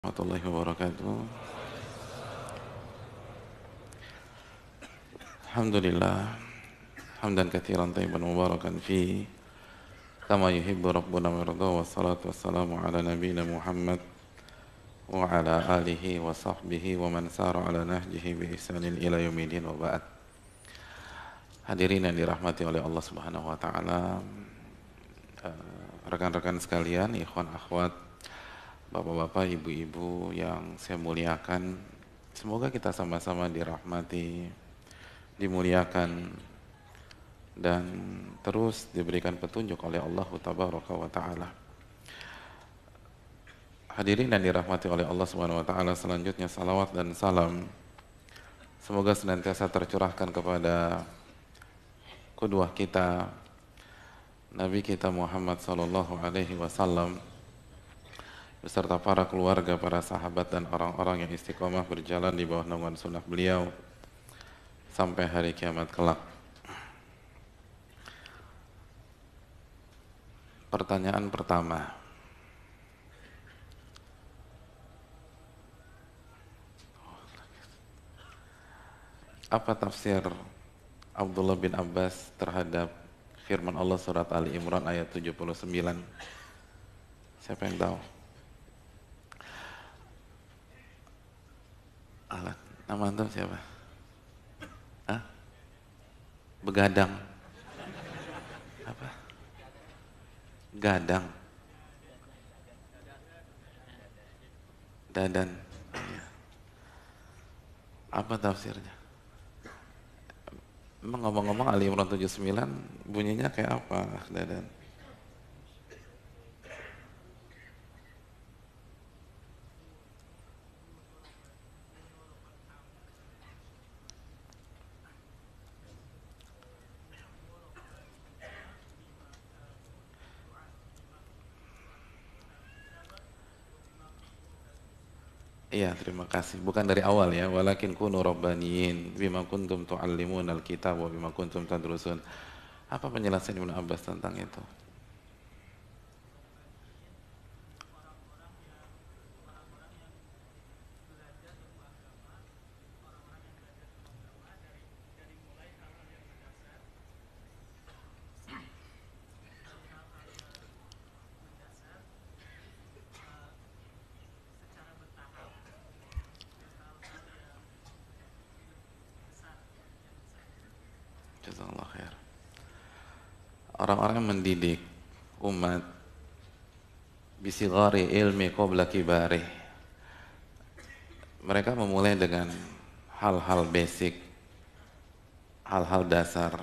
Warahmatullahi wabarakatuh. Alhamdulillah hamdan katsiran thayyiban mubarakan fi kama yuhibbu rabbuna wa yarda, wassalatu wassalamu ala nabiyyina Muhammad wa ala alihi wa sahbihi wa man sara ala nahjihi bi ihsanin ila yaumil wa ba'd. Hadirin yang dirahmati oleh Allah Subhanahu wa taala, rekan-rekan sekalian, ikhwan akhwat, bapak-bapak, ibu-ibu yang saya muliakan, semoga kita sama-sama dirahmati, dimuliakan, dan terus diberikan petunjuk oleh Allah Tabaraka wa Ta'ala. Hadirin yang dirahmati oleh Allah Subhanahu wa Ta'ala, selanjutnya salawat dan salam semoga senantiasa tercurahkan kepada qudwah kita, Nabi kita Muhammad sallallahu alaihi wasallam, beserta para keluarga, para sahabat, dan orang-orang yang istiqomah berjalan di bawah naungan sunnah beliau sampai hari kiamat kelak. Pertanyaan pertama, apa tafsir Abdullah bin Abbas terhadap firman Allah surat Ali Imran ayat 79? Siapa yang tahu? Alat, nama antum siapa? Hah? Begadang. Apa? Gadang. Dadan. Iya. Apa tafsirnya? Emang ngomong-ngomong Ali Imran 79 bunyinya kayak apa, Dadan? Iya, terima kasih. Bukan dari awal ya. Walakin kunu rabbaniyin bima kuntum tu'allimunal kitab wa bima kuntum tadrusun. Apa penjelasan Ibnu Abbas tentang itu? Jazakallah khair. Orang-orang yang mendidik umat bisigari ilmi qabla kibari, mereka memulai dengan hal-hal basic, hal-hal dasar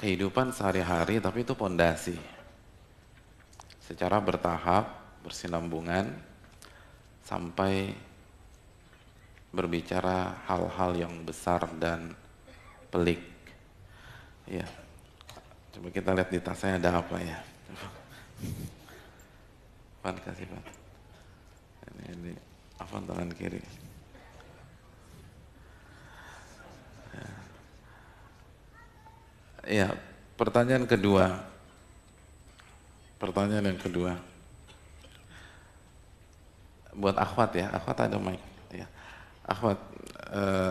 kehidupan sehari-hari, tapi itu pondasi secara bertahap, bersinambungan sampai berbicara hal-hal yang besar dan pelik. Ya, coba kita lihat di tas saya ada apa ya. Pan kasih Pan. Ini apa tangan kiri? Ya, pertanyaan kedua. Pertanyaan yang kedua. Buat akhwat ya, akhwat ada mic. Ya. Akhwat,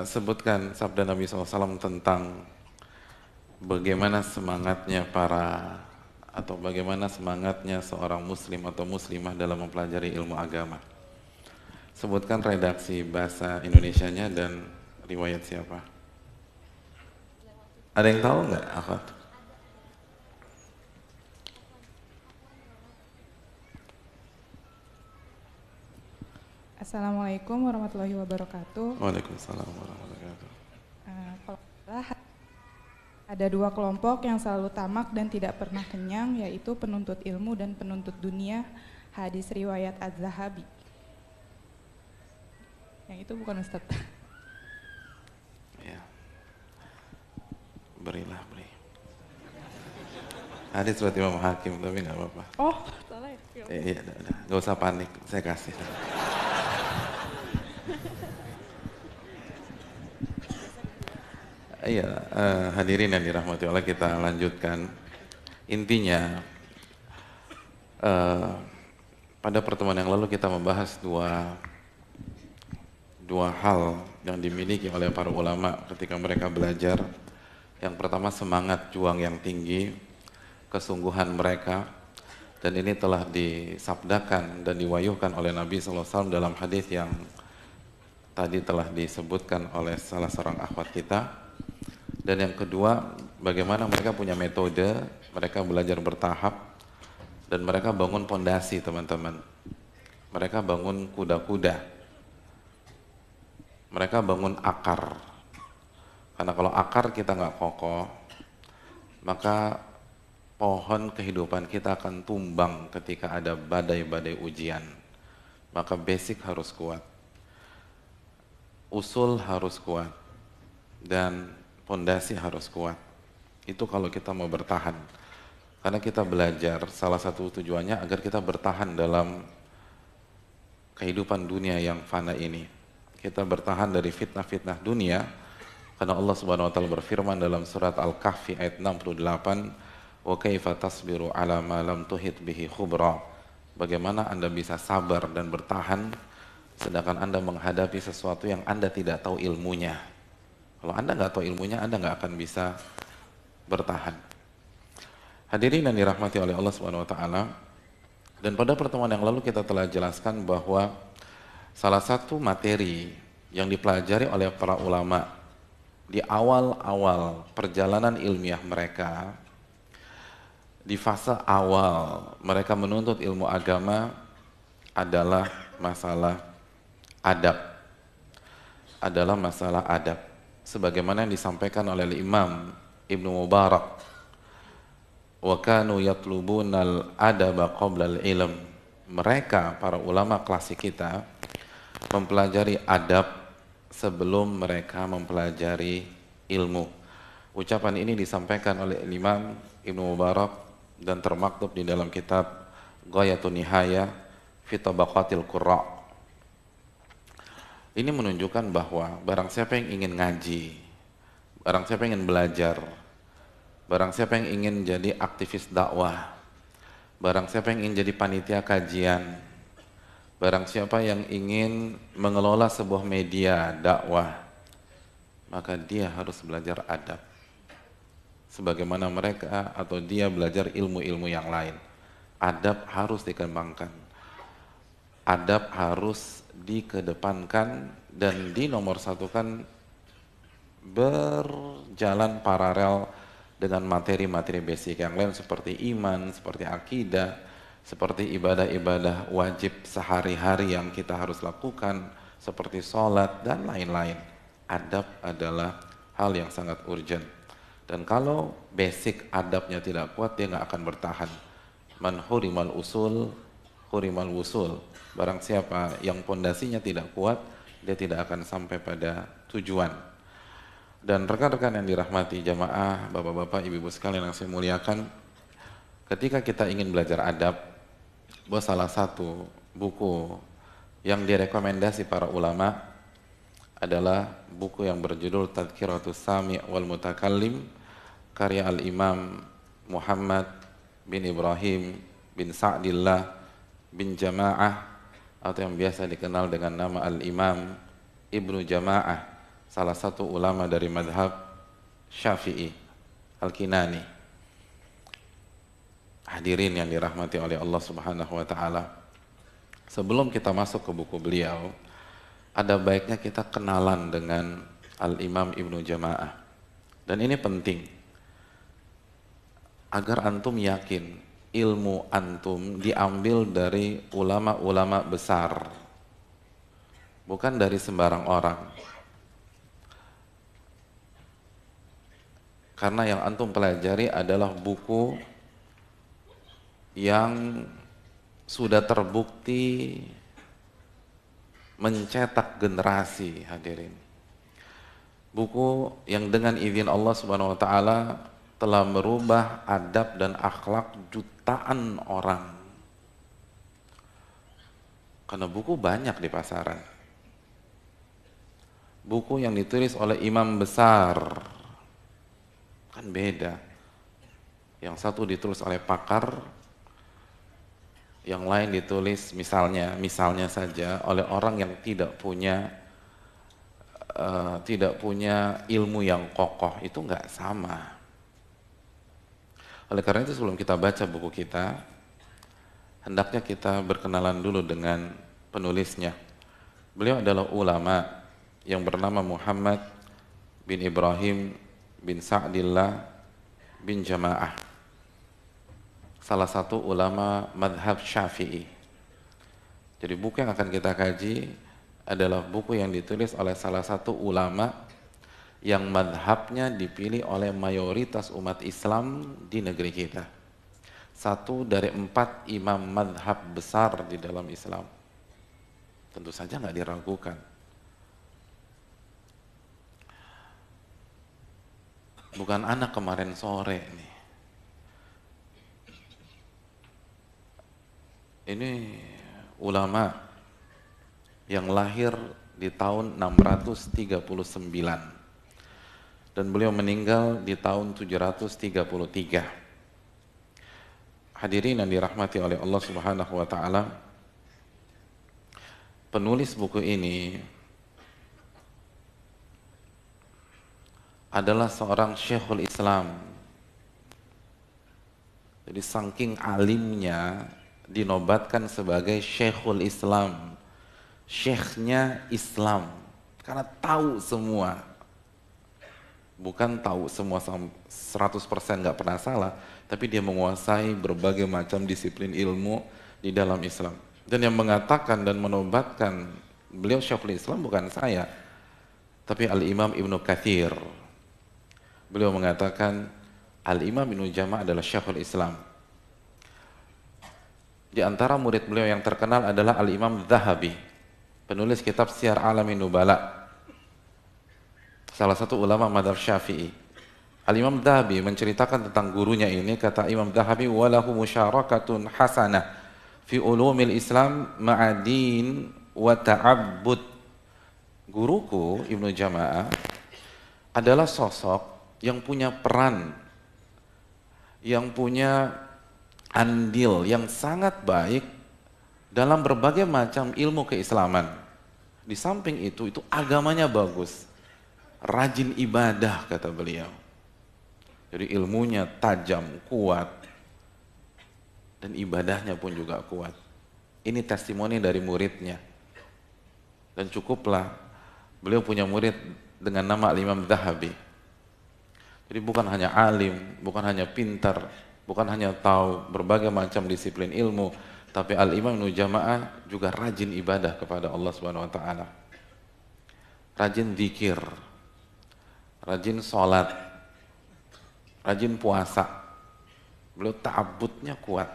sebutkan sabda Nabi SAW tentang bagaimana semangatnya bagaimana semangatnya seorang muslim atau muslimah dalam mempelajari ilmu agama. Sebutkan redaksi bahasa Indonesianya dan riwayat siapa. Ada yang tahu nggak, akhwat? Assalamualaikum warahmatullahi wabarakatuh. Waalaikumsalam warahmatullahi wabarakatuh. Kalau ada dua kelompok yang selalu tamak dan tidak pernah kenyang, yaitu penuntut ilmu dan penuntut dunia. Hadis riwayat Az-Zahabi. Yang itu bukan Ustaz. Ya. Beri. Hadis riwayat Imam Hakim, tapi nggak apa-apa. Oh, salah ya? Iya, nggak usah panik, saya kasih. Iya, hadirin yang dirahmati Allah, kita lanjutkan. Intinya pada pertemuan yang lalu kita membahas dua hal yang dimiliki oleh para ulama ketika mereka belajar. Yang pertama semangat juang yang tinggi, kesungguhan mereka, dan ini telah disabdakan dan diwayuhkan oleh Nabi SAW dalam hadis yang tadi telah disebutkan oleh salah seorang akhwat kita. Dan yang kedua, bagaimana mereka punya metode, mereka belajar bertahap, dan mereka bangun pondasi teman-teman. Mereka bangun kuda-kuda. Mereka bangun akar. Karena kalau akar kita nggak kokoh, maka pohon kehidupan kita akan tumbang ketika ada badai-badai ujian. Maka basic harus kuat. Usul harus kuat. Dan pondasi harus kuat. Itu kalau kita mau bertahan. Karena kita belajar, salah satu tujuannya agar kita bertahan dalam kehidupan dunia yang fana ini. Kita bertahan dari fitnah-fitnah dunia, karena Allah Subhanahu wa taala berfirman dalam surat Al-Kahfi ayat 68, "Wa kaifa tasbiru 'ala ma lam tuhit bihi khubra?" Bagaimana Anda bisa sabar dan bertahan sedangkan Anda menghadapi sesuatu yang Anda tidak tahu ilmunya. Kalau Anda nggak tahu ilmunya, Anda nggak akan bisa bertahan. Hadirin yang dirahmati oleh Allah Subhanahu wa taala, dan pada pertemuan yang lalu kita telah jelaskan bahwa salah satu materi yang dipelajari oleh para ulama di awal-awal perjalanan ilmiah mereka, di fase awal mereka menuntut ilmu agama adalah masalah adab. Adalah masalah adab. Sebagaimana yang disampaikan oleh Imam Ibnu Mubarak, wa kanu yatlubunal adaba qabla al-ilm. Mereka para ulama klasik kita mempelajari adab sebelum mereka mempelajari ilmu. Ucapan ini disampaikan oleh Imam Ibnu Mubarak dan termaktub di dalam kitab Ghayatun Nihaya fi Tabaqatil Qurra. Ini menunjukkan bahwa barang siapa yang ingin ngaji, barang siapa yang ingin belajar, barang siapa yang ingin jadi aktivis dakwah, barang siapa yang ingin jadi panitia kajian, barang siapa yang ingin mengelola sebuah media dakwah, maka dia harus belajar adab. Sebagaimana mereka atau dia belajar ilmu-ilmu yang lain. Adab harus dikembangkan. Adab harus dikedepankan dan dinomorsatukan berjalan paralel dengan materi-materi basic yang lain seperti iman, seperti akidah, seperti ibadah-ibadah wajib sehari-hari yang kita harus lakukan, seperti sholat dan lain-lain. Adab adalah hal yang sangat urgent. Dan kalau basic adabnya tidak kuat, dia nggak akan bertahan. Man hurimal usul, hurimal wusul. Barang siapa yang pondasinya tidak kuat, dia tidak akan sampai pada tujuan. Dan rekan-rekan yang dirahmati jamaah, bapak-bapak, ibu-ibu sekalian yang saya muliakan, ketika kita ingin belajar adab, bahwa salah satu buku yang direkomendasi para ulama adalah buku yang berjudul Tadhkiratus Sami' wal Mutakallim, karya Al-Imam Muhammad bin Ibrahim bin Sa'dillah bin Jama'ah, atau yang biasa dikenal dengan nama Al-Imam Ibnu Jama'ah, salah satu ulama dari madhab Syafi'i Al-Kinani. Hadirin yang dirahmati oleh Allah Subhanahu wa taala, sebelum kita masuk ke buku beliau, ada baiknya kita kenalan dengan Al-Imam Ibnu Jama'ah. Dan ini penting agar antum yakin ilmu antum diambil dari ulama-ulama besar, bukan dari sembarang orang. Karena yang antum pelajari adalah buku yang sudah terbukti mencetak generasi, hadirin. Buku yang dengan izin Allah Subhanahu wa taala telah merubah adab dan akhlak jutaan orang. Karena buku banyak di pasaran. Buku yang ditulis oleh imam besar kan beda. Yang satu ditulis oleh pakar, yang lain ditulis misalnya saja oleh orang yang tidak punya ilmu yang kokoh, itu nggak sama. Oleh karena itu sebelum kita baca buku kita, hendaknya kita berkenalan dulu dengan penulisnya. Beliau adalah ulama yang bernama Muhammad bin Ibrahim bin Sa'dillah bin Jama'ah, salah satu ulama madhab Syafi'i. Jadi buku yang akan kita kaji adalah buku yang ditulis oleh salah satu ulama yang madhabnya dipilih oleh mayoritas umat Islam di negeri kita. Satu dari 4 imam madhab besar di dalam Islam. Tentu saja nggak diragukan. Bukan anak kemarin sore nih. Ini ulama yang lahir di tahun 639 dan beliau meninggal di tahun 733. Hadirin yang dirahmati oleh Allah Subhanahu wa taala, penulis buku ini adalah seorang Syekhul Islam. Jadi saking alimnya dinobatkan sebagai Syekhul Islam, syekhnya Islam, karena tahu semua. Bukan tahu semua 100% nggak pernah salah, tapi dia menguasai berbagai macam disiplin ilmu di dalam Islam. Dan yang mengatakan dan menobatkan beliau Syekhul Islam bukan saya, tapi Al-Imam Ibnu Katsir. Beliau mengatakan Al-Imam Ibnu Jama'ah adalah Syekhul Islam. Di antara murid beliau yang terkenal adalah Al-Imam Dzahabi, penulis kitab Syiar Alamin Nubala, salah satu ulama madhab Syafi'i. Al-Imam Dzahabi menceritakan tentang gurunya ini, kata Imam Dzahabi, walahu musyarakatun hasanah fi ulumil Islam ma'adin wa ta'abbud. Guruku Ibnu Jama'ah adalah sosok yang punya peran, yang punya andil yang sangat baik dalam berbagai macam ilmu keislaman. Di samping itu agamanya bagus, rajin ibadah kata beliau. Jadi ilmunya tajam, kuat, dan ibadahnya pun juga kuat. Ini testimoni dari muridnya. Dan cukuplah beliau punya murid dengan nama Imam Dzahabi. Jadi bukan hanya alim, bukan hanya pintar, bukan hanya tahu berbagai macam disiplin ilmu, tapi Al-Imam Ibnu Jama'ah juga rajin ibadah kepada Allah Subhanahu wa taala. Rajin zikir, rajin sholat, rajin puasa. Beliau ta'abbudnya kuat.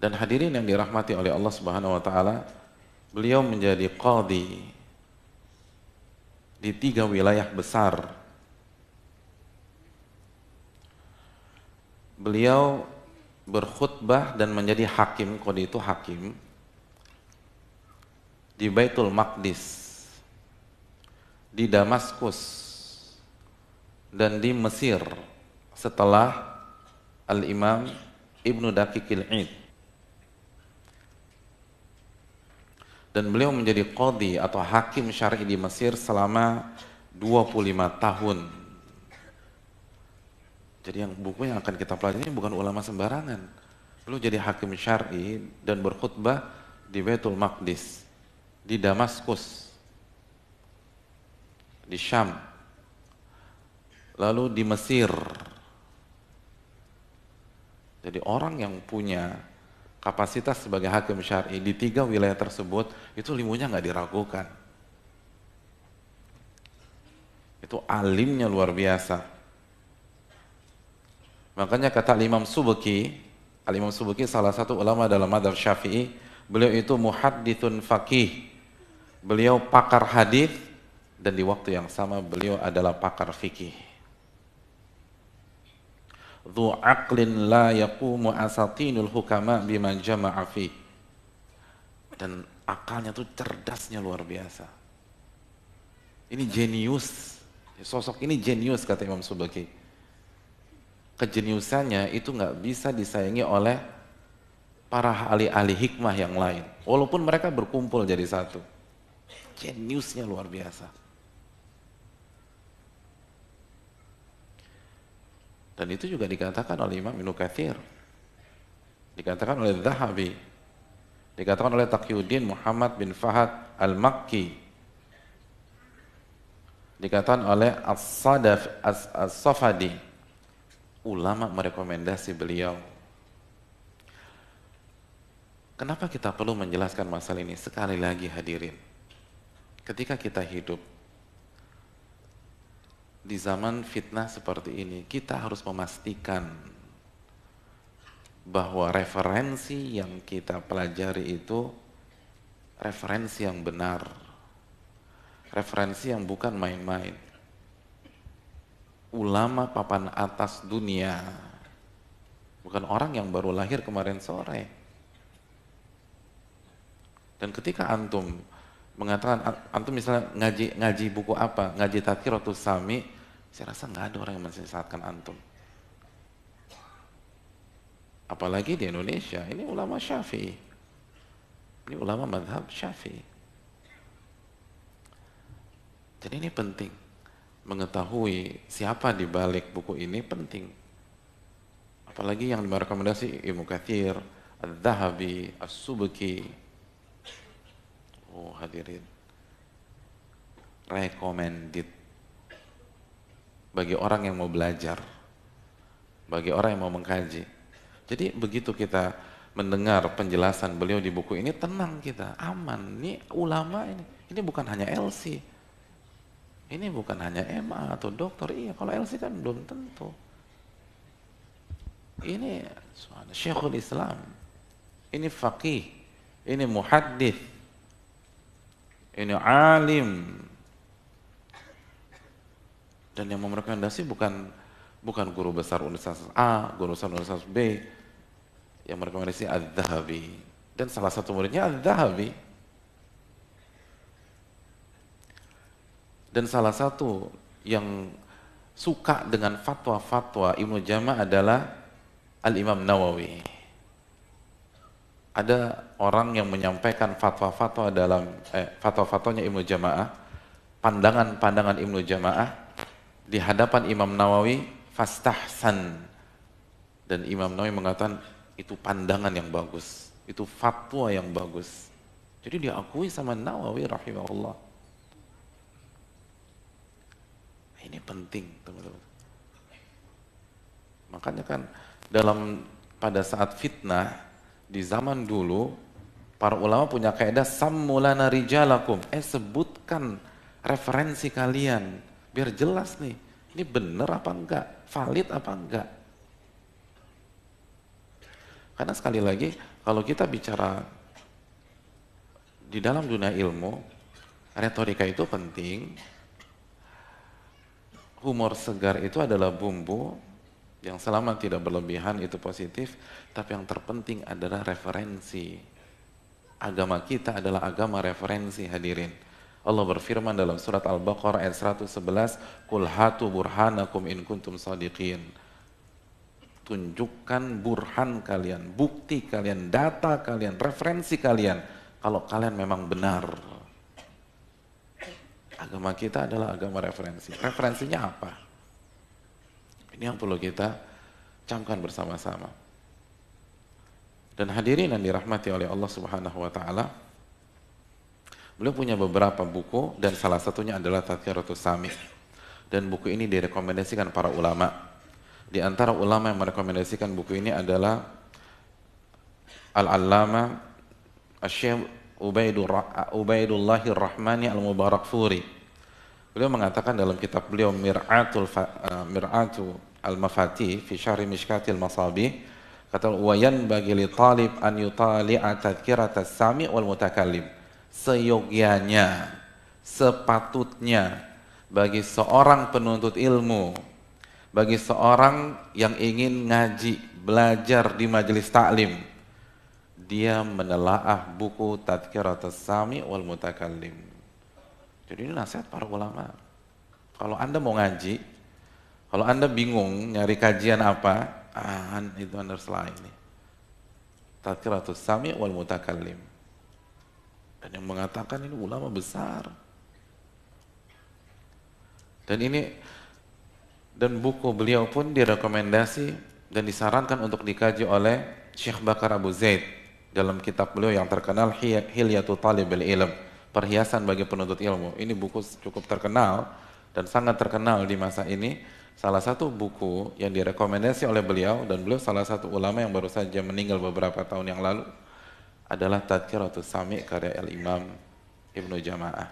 Dan hadirin yang dirahmati oleh Allah Subhanahu wa taala, beliau menjadi qadhi di 3 wilayah besar. Beliau berkhutbah dan menjadi hakim, qadhi itu hakim, di Baitul Maqdis, di Damaskus, dan di Mesir setelah Al-Imam Ibnu Daqiqil Id. Dan beliau menjadi qadhi atau hakim syar'i di Mesir selama 25 tahun. Jadi yang buku yang akan kita pelajari ini bukan ulama sembarangan. Beliau jadi hakim syar'i dan berkhutbah di Baitul Maqdis, di Damaskus, di Syam, lalu di Mesir. Jadi orang yang punya kapasitas sebagai hakim syar'i di 3 wilayah tersebut, itu ilmunya nggak diragukan. Itu alimnya luar biasa. Makanya kata Imam Subki, Al-Imam Subki salah satu ulama dalam madzhab Syafi'i, beliau itu muhadditsun faqih. Beliau pakar hadis dan di waktu yang sama beliau adalah pakar fikih. Dzu aqlin la yaqumu asatinul hukama bima jama'a fi. Dan akalnya tuh cerdasnya luar biasa. Ini jenius. Sosok ini jenius kata Imam Subki. Kejeniusannya itu nggak bisa disaingi oleh para ahli-ahli hikmah yang lain. Walaupun mereka berkumpul jadi satu. Jeniusnya luar biasa. Dan itu juga dikatakan oleh Imam Ibnu Katsir. Dikatakan oleh Zahabi. Dikatakan oleh Taqiyuddin Muhammad bin Fahad Al-Makki. Dikatakan oleh As-Safadi. Ulama merekomendasi beliau. Kenapa kita perlu menjelaskan masalah ini? Sekali lagi hadirin, ketika kita hidup di zaman fitnah seperti ini, kita harus memastikan bahwa referensi yang kita pelajari itu referensi yang benar, referensi yang bukan main-main. Ulama papan atas dunia, bukan orang yang baru lahir kemarin sore. Dan ketika antum mengatakan, antum misalnya ngaji buku apa, ngaji Tadhkiratus Sami, saya rasa nggak ada orang yang mensesatkan antum. Apalagi di Indonesia, ini ulama Syafi'i, ini ulama madhab Syafi'i. Jadi ini penting, mengetahui siapa di balik buku ini penting. Apalagi yang merekomendasi Ibnu Katsir, Adz-Dzahabi, As-Subki. Oh hadirin, recommended bagi orang yang mau belajar, bagi orang yang mau mengkaji. Jadi begitu kita mendengar penjelasan beliau di buku ini, tenang kita, aman. Ini ulama ini bukan hanya LC, ini bukan hanya MA atau dokter. Iya, kalau LC kan belum tentu. Ini Syekhul Islam, ini faqih, ini muhaddits, ini alim. Dan yang merekomendasi bukan guru besar Universitas A, guru besar Universitas B. Yang merekomendasi Adz-Dzahabi. Dan salah satu muridnya Adz-Dzahabi. Dan salah satu yang suka dengan fatwa-fatwa Ibnu Jama'ah adalah Al-Imam Nawawi. Ada orang yang menyampaikan fatwa-fatwa dalam fatwa-fatwanya Ibnu Jama'ah, pandangan-pandangan Ibnu Jama'ah di hadapan Imam Nawawi, fastahsan. Dan Imam Nawawi mengatakan itu pandangan yang bagus, itu fatwa yang bagus. Jadi diakui sama Nawawi rahimahullah. Ini penting, teman-teman. Makanya kan pada saat fitnah di zaman dulu, para ulama punya kaidah sammulana rijalakum, sebutkan referensi kalian biar jelas nih, ini benar apa enggak, valid apa enggak. Karena sekali lagi, kalau kita bicara di dalam dunia ilmu, retorika itu penting, humor segar itu adalah bumbu yang selama tidak berlebihan itu positif, tapi yang terpenting adalah referensi. Agama kita adalah agama referensi, hadirin. Allah berfirman dalam surat Al-Baqarah ayat 111, "Qul hatu burhanakum in kuntum shadiqin." Tunjukkan burhan kalian, bukti kalian, data kalian, referensi kalian kalau kalian memang benar. Agama kita adalah agama referensi. Referensinya apa? Ini yang perlu kita camkan bersama-sama. Dan hadirin yang dirahmati oleh Allah Subhanahu wa taala, beliau punya beberapa buku dan salah satunya adalah Tadhkiratus Sami. Dan buku ini direkomendasikan para ulama. Di antara ulama yang merekomendasikan buku ini adalah Al-Allama Asy-Syaikh Ubaidullahir Rahmani Al-Mubarakfuri. Beliau mengatakan dalam kitab beliau Mir'atu Al-Mafati fi Syarh Mishkatil Masabih, kata wayan bagi li talib an yutali'a tadhkiratas sami wal mutakallim. Seyogianya, sepatutnya bagi seorang penuntut ilmu, bagi seorang yang ingin ngaji, belajar di majelis taklim, dia menelaah buku Tadhkiratus Sami wal Mutakallim. Jadi ini nasihat para ulama. Kalau Anda mau ngaji, kalau Anda bingung nyari kajian apa, itu Anda salah ini. Tadhkiratus Sami' wal Mutakallim. Dan yang mengatakan ini ulama besar. Dan buku beliau pun direkomendasi dan disarankan untuk dikaji oleh Syekh Bakar Abu Zaid dalam kitab beliau yang terkenal Hilyatul Talibil Ilm, perhiasan bagi penuntut ilmu. Ini buku cukup terkenal dan sangat terkenal di masa ini. Salah satu buku yang direkomendasi oleh beliau, dan beliau salah satu ulama yang baru saja meninggal beberapa tahun yang lalu, adalah Tadhkiratus Sami' karya Al-Imam Ibnu Jama'ah.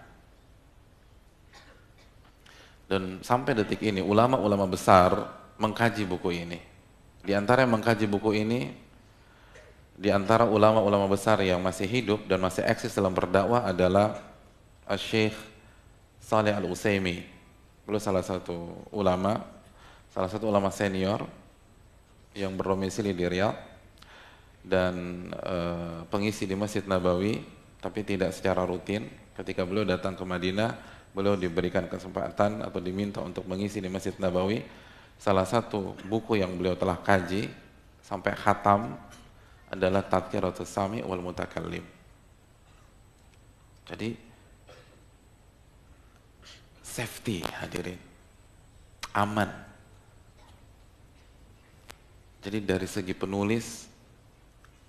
Dan sampai detik ini ulama-ulama besar mengkaji buku ini. Di antara yang mengkaji buku ini, di antara ulama-ulama besar yang masih hidup dan masih eksis dalam berdakwah adalah Syekh Shalih Al-Utsaimin. Beliau salah satu ulama senior yang berdomisili di Riyadh dan pengisi di Masjid Nabawi, tapi tidak secara rutin. Ketika beliau datang ke Madinah, beliau diberikan kesempatan atau diminta untuk mengisi di Masjid Nabawi. Salah satu buku yang beliau telah kaji sampai khatam adalah Tadhkiratus Sami' wal Mutakallim. Jadi safety, hadirin, aman. Jadi dari segi penulis,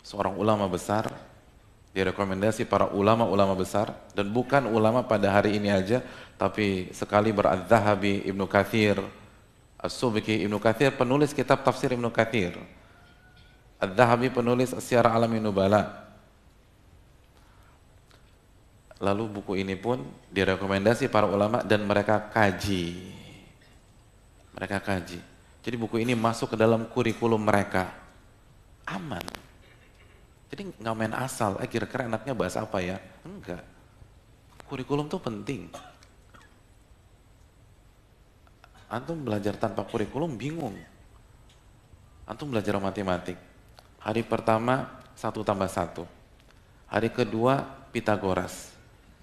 seorang ulama besar, direkomendasi para ulama-ulama besar, dan bukan ulama pada hari ini aja, tapi sekali Al-Zahabi, Ibnu Katsir, As-Subki. Ibnu Katsir penulis kitab tafsir Ibnu Katsir, Al-Zahabi penulis Syiar A'lamin Nubala. Lalu buku ini pun direkomendasi para ulama dan mereka kaji. Jadi buku ini masuk ke dalam kurikulum mereka. Aman. Jadi nggak main asal, kira-kira enaknya bahas apa ya? Enggak. Kurikulum tuh penting. Antum belajar tanpa kurikulum bingung. Antum belajar matematik. Hari pertama 1+1. Hari kedua Pitagoras.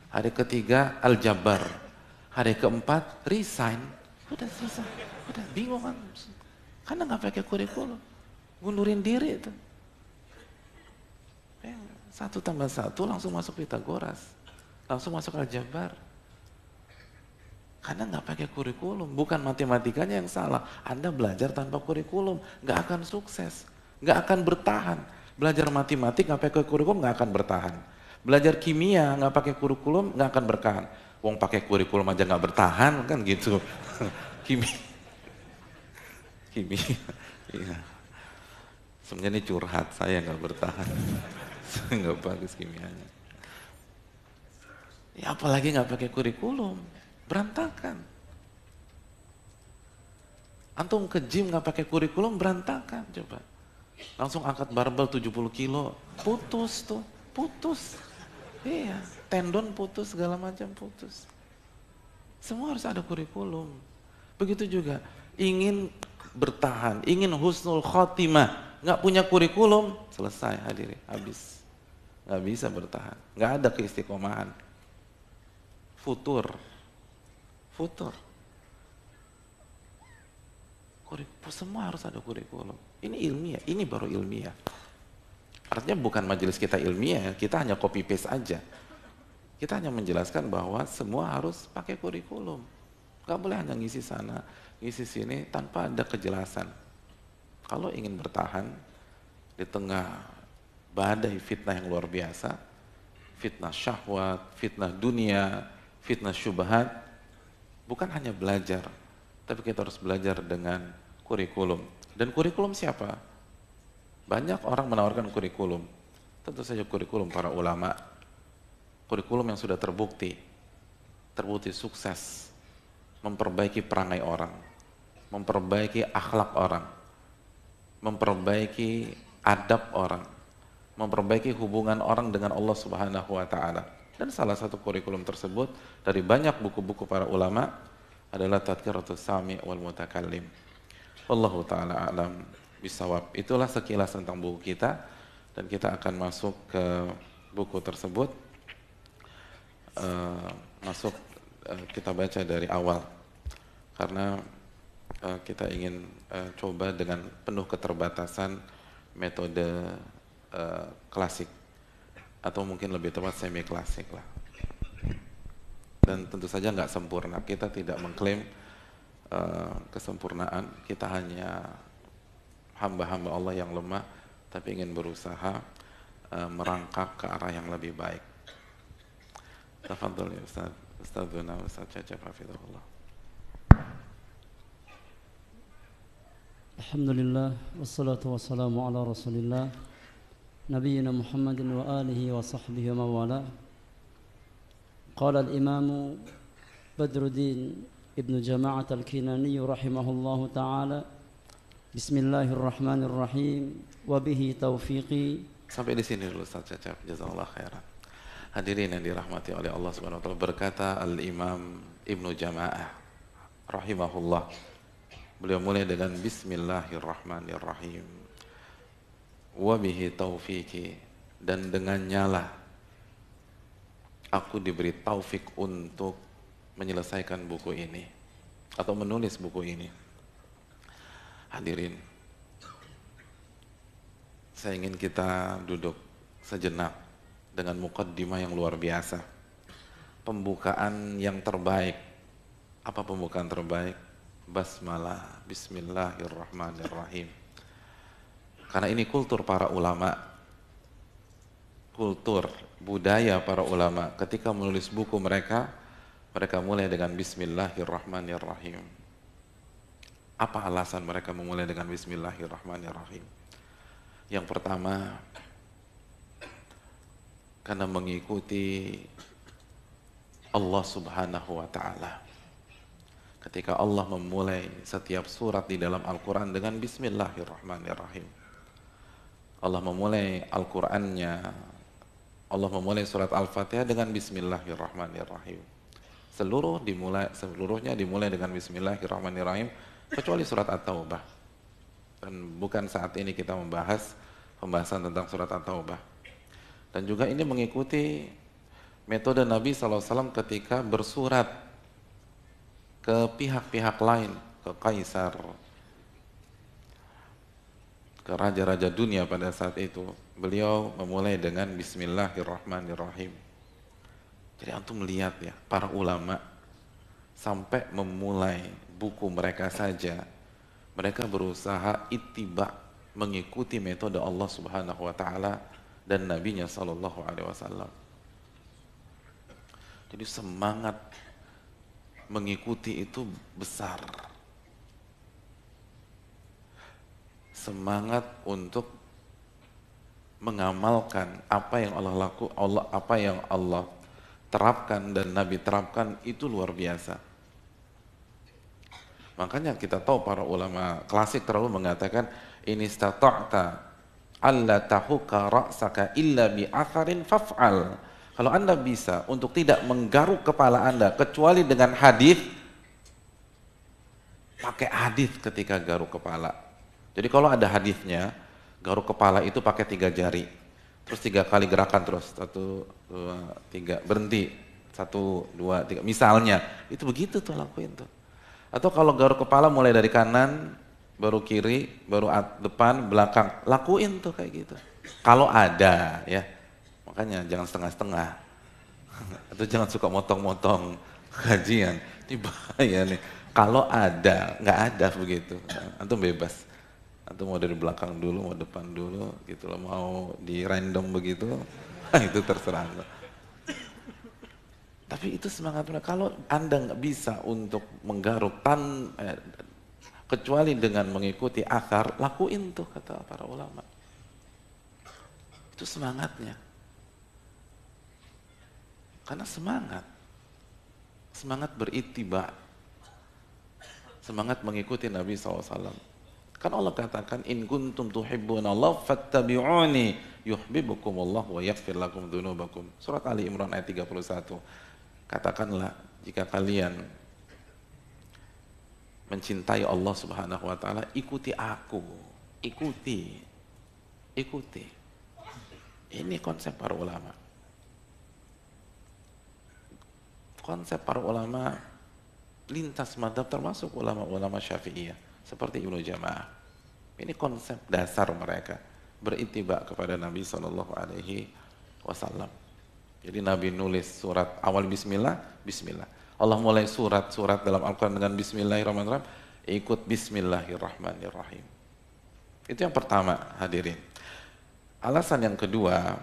Hari ketiga Aljabar. Hari keempat resign. Udah selesai. Udah bingung kan? Karena nggak pakai kurikulum. Ngundurin diri itu. 1+1 langsung masuk Pitagoras. Langsung masuk Aljabar. Karena nggak pakai kurikulum. Bukan matematikanya yang salah. Anda belajar tanpa kurikulum, nggak akan sukses, nggak akan bertahan. Belajar matematik nggak pakai kurikulum nggak akan bertahan. Belajar kimia nggak pakai kurikulum nggak akan bertahan. Wong pakai kurikulum aja nggak bertahan kan gitu. Kimia. Iya. Sebenarnya ini curhat, saya nggak bertahan. Nggak bagus kimianya. Ya apalagi nggak pakai kurikulum, berantakan. Antum ke gym nggak pakai kurikulum, berantakan coba. Langsung angkat barbel 70 kilo, putus tuh, putus. Iya, tendon putus, segala macam putus. Semua harus ada kurikulum. Begitu juga, ingin bertahan, ingin husnul khotimah, nggak punya kurikulum, selesai hadirin, habis. Nggak bisa bertahan, nggak ada keistiqomahan. Futur. Semua harus ada kurikulum. Ini ilmiah, ini baru ilmiah. Artinya bukan majelis kita ilmiah, kita hanya copy paste aja. Kita hanya menjelaskan bahwa semua harus pakai kurikulum. Gak boleh hanya ngisi sana, ngisi sini tanpa ada kejelasan. Kalau ingin bertahan di tengah badai fitnah yang luar biasa, fitnah syahwat, fitnah dunia, fitnah syubhat, bukan hanya belajar, tapi kita harus belajar dengan kurikulum. Dan kurikulum siapa? Banyak orang menawarkan kurikulum. Tentu saja kurikulum para ulama. Kurikulum yang sudah terbukti sukses, memperbaiki perangai orang, memperbaiki akhlak orang, memperbaiki adab orang, memperbaiki hubungan orang dengan Allah Subhanahu wa Ta'ala. Dan salah satu kurikulum tersebut dari banyak buku-buku para ulama adalah Tadhkiratus Sami' wal Mutakallim. Wallahu ta'ala a'lam bisawab. Itulah sekilas tentang buku kita, dan kita akan masuk ke buku tersebut. Kita baca dari awal karena kita ingin coba dengan penuh keterbatasan metode klasik, atau mungkin lebih tepat semi klasik lah. Dan tentu saja nggak sempurna. Kita tidak mengklaim kesempurnaan. Kita hanya hamba-hamba Allah yang lemah, tapi ingin berusaha merangkak ke arah yang lebih baik. Tafadhol ya Ustaz. Ustadzuna Ustaz Cacap hafizahullah. Alhamdulillah wassalatu wassalamu ala Rasulillah nabiyyina Muhammadin wa alihi wa sahbihi wa mawala. Qala al-Imam Badruddin Ibn Jama'at al-Kinani rahimahullahu ta'ala, Bismillahirrahmanirrahim, wa bihi taufiqi. Sampai di sini dulu Ustaz Cacap, jazakallah khairan. Hadirin yang dirahmati oleh Allah Subhanahu wa taala, berkata Al-Imam Ibnu Jama'ah rahimahullah, beliau mulai dengan Bismillahirrahmanirrahim, wa bihi taufiqi, dan dengannya lah aku diberi taufik untuk menyelesaikan buku ini atau menulis buku ini. Hadirin, saya ingin kita duduk sejenak dengan muqaddimah yang luar biasa, pembukaan yang terbaik. Apa pembukaan terbaik? Basmalah, Bismillahirrahmanirrahim. Karena ini kultur para ulama, kultur budaya para ulama. Ketika menulis buku mereka mulai dengan Bismillahirrahmanirrahim. Apa alasan mereka memulai dengan Bismillahirrahmanirrahim? Yang pertama, karena mengikuti Allah Subhanahu wa ta'ala. Ketika Allah memulai setiap surat di dalam Al-Quran dengan Bismillahirrahmanirrahim. Allah memulai Al-Qurannya, Allah memulai surat Al-Fatihah dengan Bismillahirrahmanirrahim. Seluruhnya dimulai dengan Bismillahirrahmanirrahim, kecuali surat At-Taubah. Dan bukan saat ini kita membahas pembahasan tentang surat At-Taubah. Dan juga ini mengikuti metode Nabi SAW ketika bersurat ke pihak-pihak lain, ke kaisar, ke raja-raja dunia pada saat itu. Beliau memulai dengan Bismillahirrahmanirrahim. Jadi antum melihat ya, para ulama sampai memulai buku mereka saja, mereka berusaha ittiba, mengikuti metode Allah Subhanahu wa ta'ala dan Nabinya sallallahu alaihi wasallam. Jadi semangat mengikuti itu besar. Semangat untuk mengamalkan apa yang apa yang Allah terapkan dan Nabi terapkan itu luar biasa. Makanya kita tahu para ulama klasik terlalu mengatakan, ini istata'ta alla tahuka ra'saka illa bi akharin faf'al. Kalau Anda bisa untuk tidak menggaruk kepala Anda kecuali dengan hadis, pakai hadis ketika garuk kepala. Jadi kalau ada hadisnya, garuk kepala itu pakai 3 jari, terus 3 kali gerakan terus, 1, 2, 3, berhenti, 1, 2, 3, misalnya, itu begitu tuh lakuin tuh. Atau kalau garuk kepala mulai dari kanan, baru kiri, baru depan, belakang, lakuin tuh kayak gitu. Kalau ada ya. Makanya jangan setengah-setengah, atau jangan suka motong-motong kajian, ini bahaya nih. Kalau ada, nggak ada begitu, antum bebas. Antum mau dari belakang dulu, mau depan dulu, gitu loh, mau di random begitu, itu terserah. Tapi itu semangat. Kalau Anda nggak bisa untuk menggaruk kecuali dengan mengikuti akar, lakuin tuh kata para ulama. Itu semangatnya. Karena semangat berittiba, semangat mengikuti Nabi SAW. Kan Allah katakan, in kuntum tuhibbunallah fattabi'uni yuhibbukumullah wa yaghfir lakum dzunubakum. Surat Ali Imran ayat 31. Katakanlah, jika kalian mencintai Allah Subhanahu wa ta'ala, ikuti aku, ikuti. Ini konsep para ulama. Konsep para ulama lintas mazhab, termasuk ulama-ulama Syafi'iyah seperti Ibnu Jama'ah. Ini konsep dasar mereka. berittiba kepada Nabi Shallallahu Alaihi Wasallam. Jadi Nabi nulis surat awal Bismillah, Bismillah. Allah mulai surat-surat dalam Al-Quran dengan Bismillahirrahmanirrahim, ikut Bismillahirrahmanirrahim. Itu yang pertama, hadirin. Alasan yang kedua,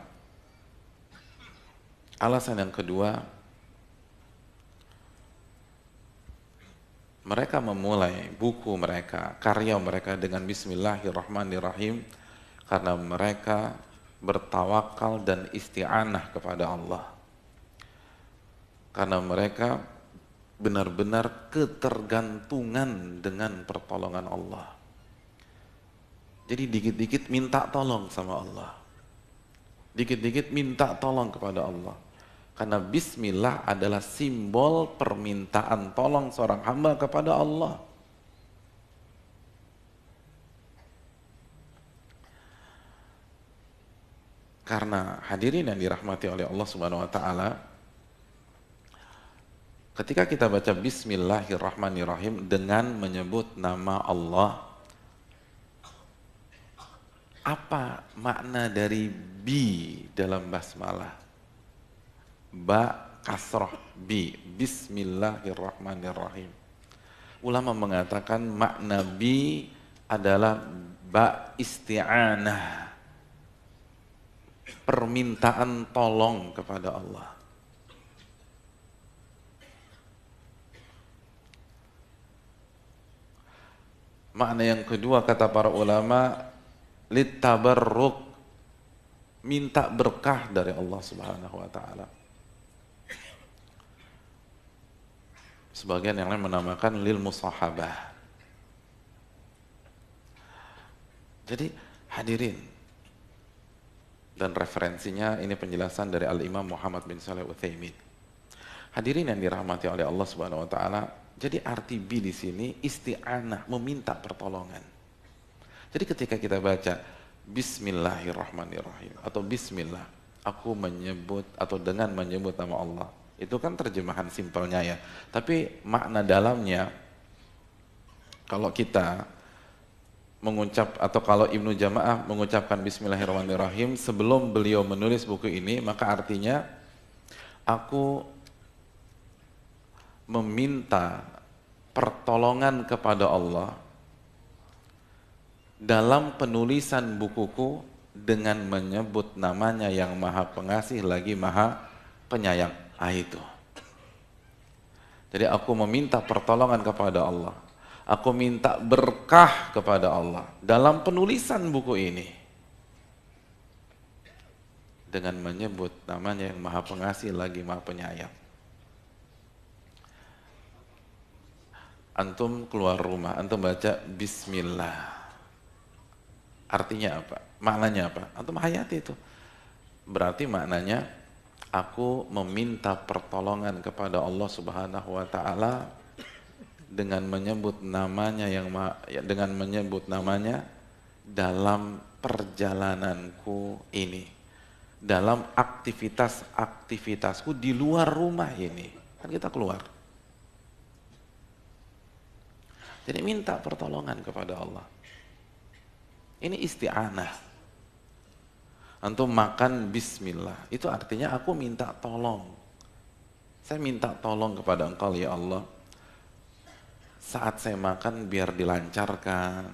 mereka memulai buku mereka, karya mereka dengan Bismillahirrahmanirrahim karena mereka bertawakal dan isti'anah kepada Allah. Karena mereka benar-benar ketergantungan dengan pertolongan Allah. Jadi dikit-dikit minta tolong sama Allah. Dikit-dikit minta tolong kepada Allah. Karena Bismillah adalah simbol permintaan tolong seorang hamba kepada Allah. Karena hadirin yang dirahmati oleh Allah Subhanahu wa taala, ketika kita baca Bismillahirrahmanirrahim dengan menyebut nama Allah, apa makna dari bi dalam basmalah? Ba kasroh bi, Bismillahirrahmanirrahim. Ulama mengatakan makna bi adalah ba isti'anah, permintaan tolong kepada Allah. Makna yang kedua kata para ulama, litabarruk, minta berkah dari Allah Subhanahu wa taala. Sebagian yang lain menamakan lil musahabah. Jadi hadirin, dan referensinya ini penjelasan dari Al-Imam Muhammad bin Shalih Al-Utsaimin. Hadirin yang dirahmati oleh Allah Subhanahu wa taala, jadi arti bi di sini isti'anah, meminta pertolongan. Jadi ketika kita baca Bismillahirrahmanirrahim atau Bismillah, aku menyebut atau dengan menyebut nama Allah, itu kan terjemahan simpelnya ya. Tapi makna dalamnya, kalau kita mengucap atau kalau Ibnu Jamaah mengucapkan Bismillahirrahmanirrahim sebelum beliau menulis buku ini, maka artinya aku meminta pertolongan kepada Allah dalam penulisan bukuku dengan menyebut namanya yang maha pengasih lagi maha penyayang. Itu. Jadi aku meminta pertolongan kepada Allah. Aku minta berkah kepada Allah dalam penulisan buku ini dengan menyebut namanya yang maha pengasih lagi maha penyayang. Antum keluar rumah, antum baca Bismillah. Artinya apa? Maknanya apa? Antum hayati itu. Berarti maknanya aku meminta pertolongan kepada Allah Subhanahu wa taala dengan menyebut namanya dengan menyebut namanya dalam perjalananku ini, dalam aktivitasku di luar rumah ini. Kan kita keluar. Jadi minta pertolongan kepada Allah. Ini isti'anah. Antum makan Bismillah, itu artinya aku minta tolong. Saya minta tolong kepada Engkau ya Allah. Saat saya makan biar dilancarkan,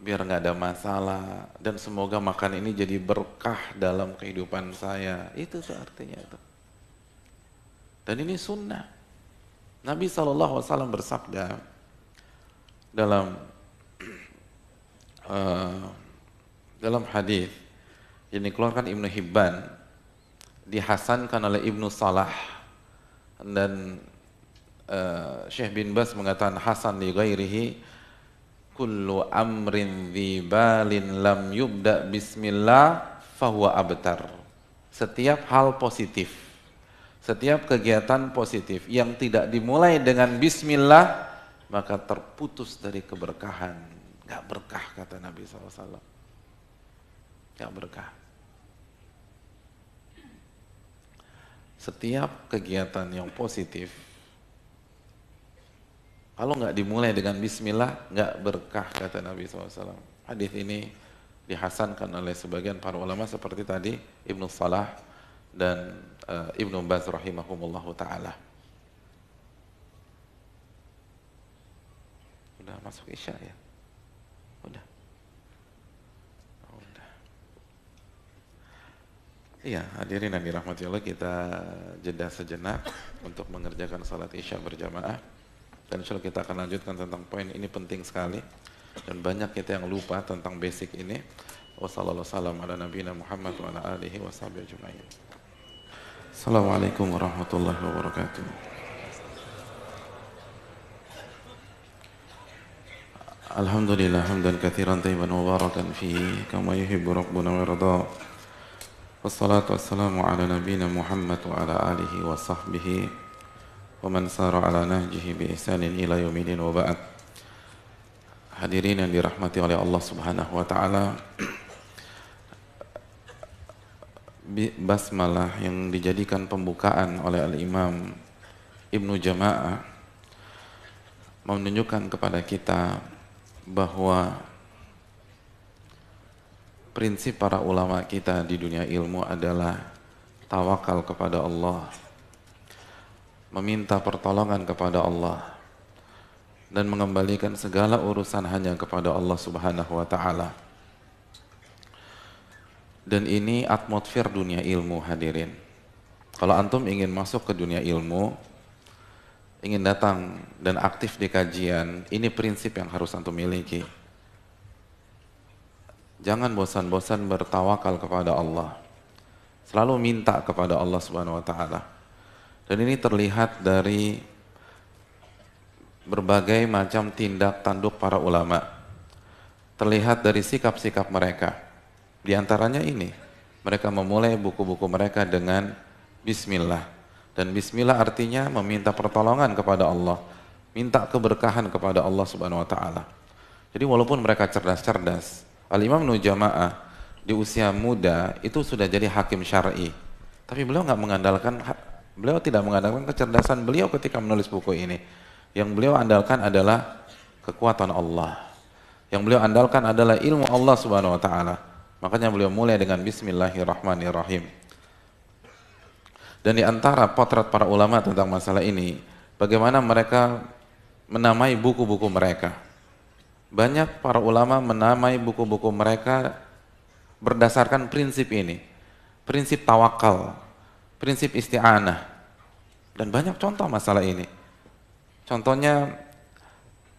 biar nggak ada masalah, dan semoga makan ini jadi berkah dalam kehidupan saya. Itu artinya itu. Dan ini sunnah. Nabi SAW bersabda dalam hadis yang dikeluarkan Ibnu Hibban, dihasankan oleh Ibnu Salah, dan Syekh bin Baz mengatakan hasan li ghairihi, kullu amrin dhi balin lam yubda bismillah fahuwa abtar. Setiap hal positif, setiap kegiatan positif yang tidak dimulai dengan bismillah, maka terputus dari keberkahan. Gak berkah kata Nabi SAW. Gak berkah. Setiap kegiatan yang positif, kalau nggak dimulai dengan bismillah, nggak berkah kata Nabi SAW. Hadis ini dihasankan oleh sebagian para ulama seperti tadi Ibnu Salah dan Ibnu Baz rahimahumullahu taala. Udah masuk Isya ya? Udah. Udah. Iya, hadirin yang dirahmati Allah, kita jeda sejenak untuk mengerjakan salat Isya berjamaah. Dan insya Allah kita akan lanjutkan tentang poin ini, penting sekali. Dan banyak kita yang lupa tentang basic ini. Wassalamualaikum warahmatullahi wabarakatuh. Assalamualaikum warahmatullahi wabarakatuh. Alhamdulillah hamdan katsiran tayyiban mubarakan fihi kama yuhibbu rabbuna wa yarda. Wassalatu wassalamu ala nabiyyina Muhammad wa ala alihi wa sahbihi wa man sara ala nahjihi bi ihsanin ila yaumil wa ba'd. Hadirin yang dirahmati oleh Allah Subhanahu wa taala, basmalah yang dijadikan pembukaan oleh Al-Imam Ibnu Jama'ah menunjukkan kepada kita bahwa prinsip para ulama kita di dunia ilmu adalah tawakal kepada Allah, meminta pertolongan kepada Allah, dan mengembalikan segala urusan hanya kepada Allah Subhanahu wa taala. Dan ini atmosfer dunia ilmu, hadirin. Kalau antum ingin masuk ke dunia ilmu, ingin datang dan aktif di kajian, ini prinsip yang harus antum miliki. Jangan bosan-bosan bertawakal kepada Allah. Selalu minta kepada Allah Subhanahu wa taala. Dan ini terlihat dari berbagai macam tindak tanduk para ulama. Terlihat dari sikap-sikap mereka. Di antaranya ini, mereka memulai buku-buku mereka dengan Bismillah. Dan Bismillah artinya meminta pertolongan kepada Allah, minta keberkahan kepada Allah Subhanahu wa taala. Jadi walaupun mereka cerdas-cerdas, Al-Imam Ibnu Jama'ah di usia muda itu sudah jadi hakim syar'i. Tapi beliau tidak mengandalkan kecerdasan beliau ketika menulis buku ini. Yang beliau andalkan adalah kekuatan Allah. Yang beliau andalkan adalah ilmu Allah Subhanahu wa taala. Makanya beliau mulai dengan Bismillahirrahmanirrahim. Dan di antara potret para ulama tentang masalah ini, bagaimana mereka menamai buku-buku mereka. Banyak para ulama menamai buku-buku mereka berdasarkan prinsip ini. Prinsip tawakal, prinsip isti'anah. Dan banyak contoh masalah ini. Contohnya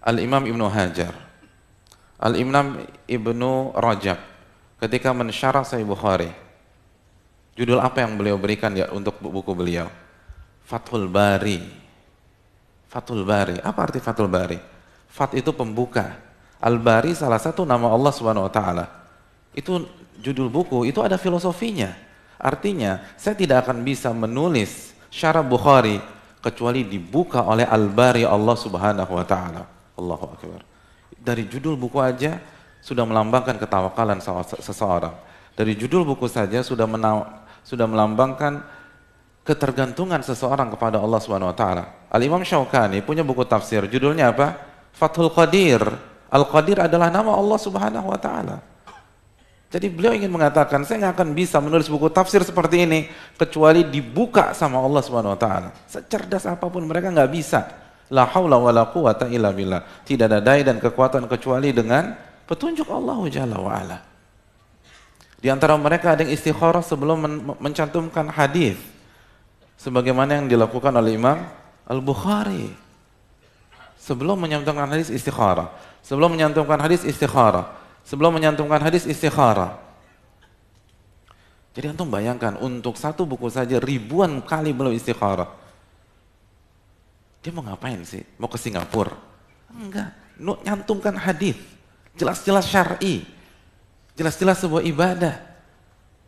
Al-Imam Ibnu Hajar, Al-Imam Ibnu Rajab ketika mensyarah Sahih Bukhari. Judul apa yang beliau berikan ya untuk buku beliau? Fathul Bari. Fathul Bari. Apa arti Fathul Bari? Fat itu pembuka. Al-Bari salah satu nama Allah Subhanahu wa taala. Itu judul buku, itu ada filosofinya. Artinya, saya tidak akan bisa menulis syarah Bukhari kecuali dibuka oleh Al-Bari Allah Subhanahu wa taala. Allahu akbar. Dari judul buku aja sudah melambangkan ketawakalan seseorang. Dari judul buku saja sudah melambangkan ketergantungan seseorang kepada Allah Subhanahu wa taala. Al-Imam Syaukani punya buku tafsir, judulnya apa? Fathul Qadir. Al-Qadir adalah nama Allah Subhanahu wa taala. Jadi beliau ingin mengatakan, saya nggak akan bisa menulis buku tafsir seperti ini kecuali dibuka sama Allah Subhanahu wa taala. Secerdas apapun mereka nggak bisa. La haula wala quwata illa billah. Tidak ada daya dan kekuatan kecuali dengan petunjuk Allah Jalla wa ala. Di antara mereka ada yang istikharah sebelum mencantumkan hadis. Sebagaimana yang dilakukan oleh Imam Al-Bukhari. Sebelum mencantumkan hadis istikharah. Sebelum menyantumkan hadis istikharah. Sebelum menyantumkan hadis istikharah. Jadi antum bayangkan, untuk satu buku saja ribuan kali beliau istikharah. Dia mau ngapain sih? Mau ke Singapura? Enggak, nyantumkan hadis. Jelas-jelas syar'i. Jelas-jelas sebuah ibadah.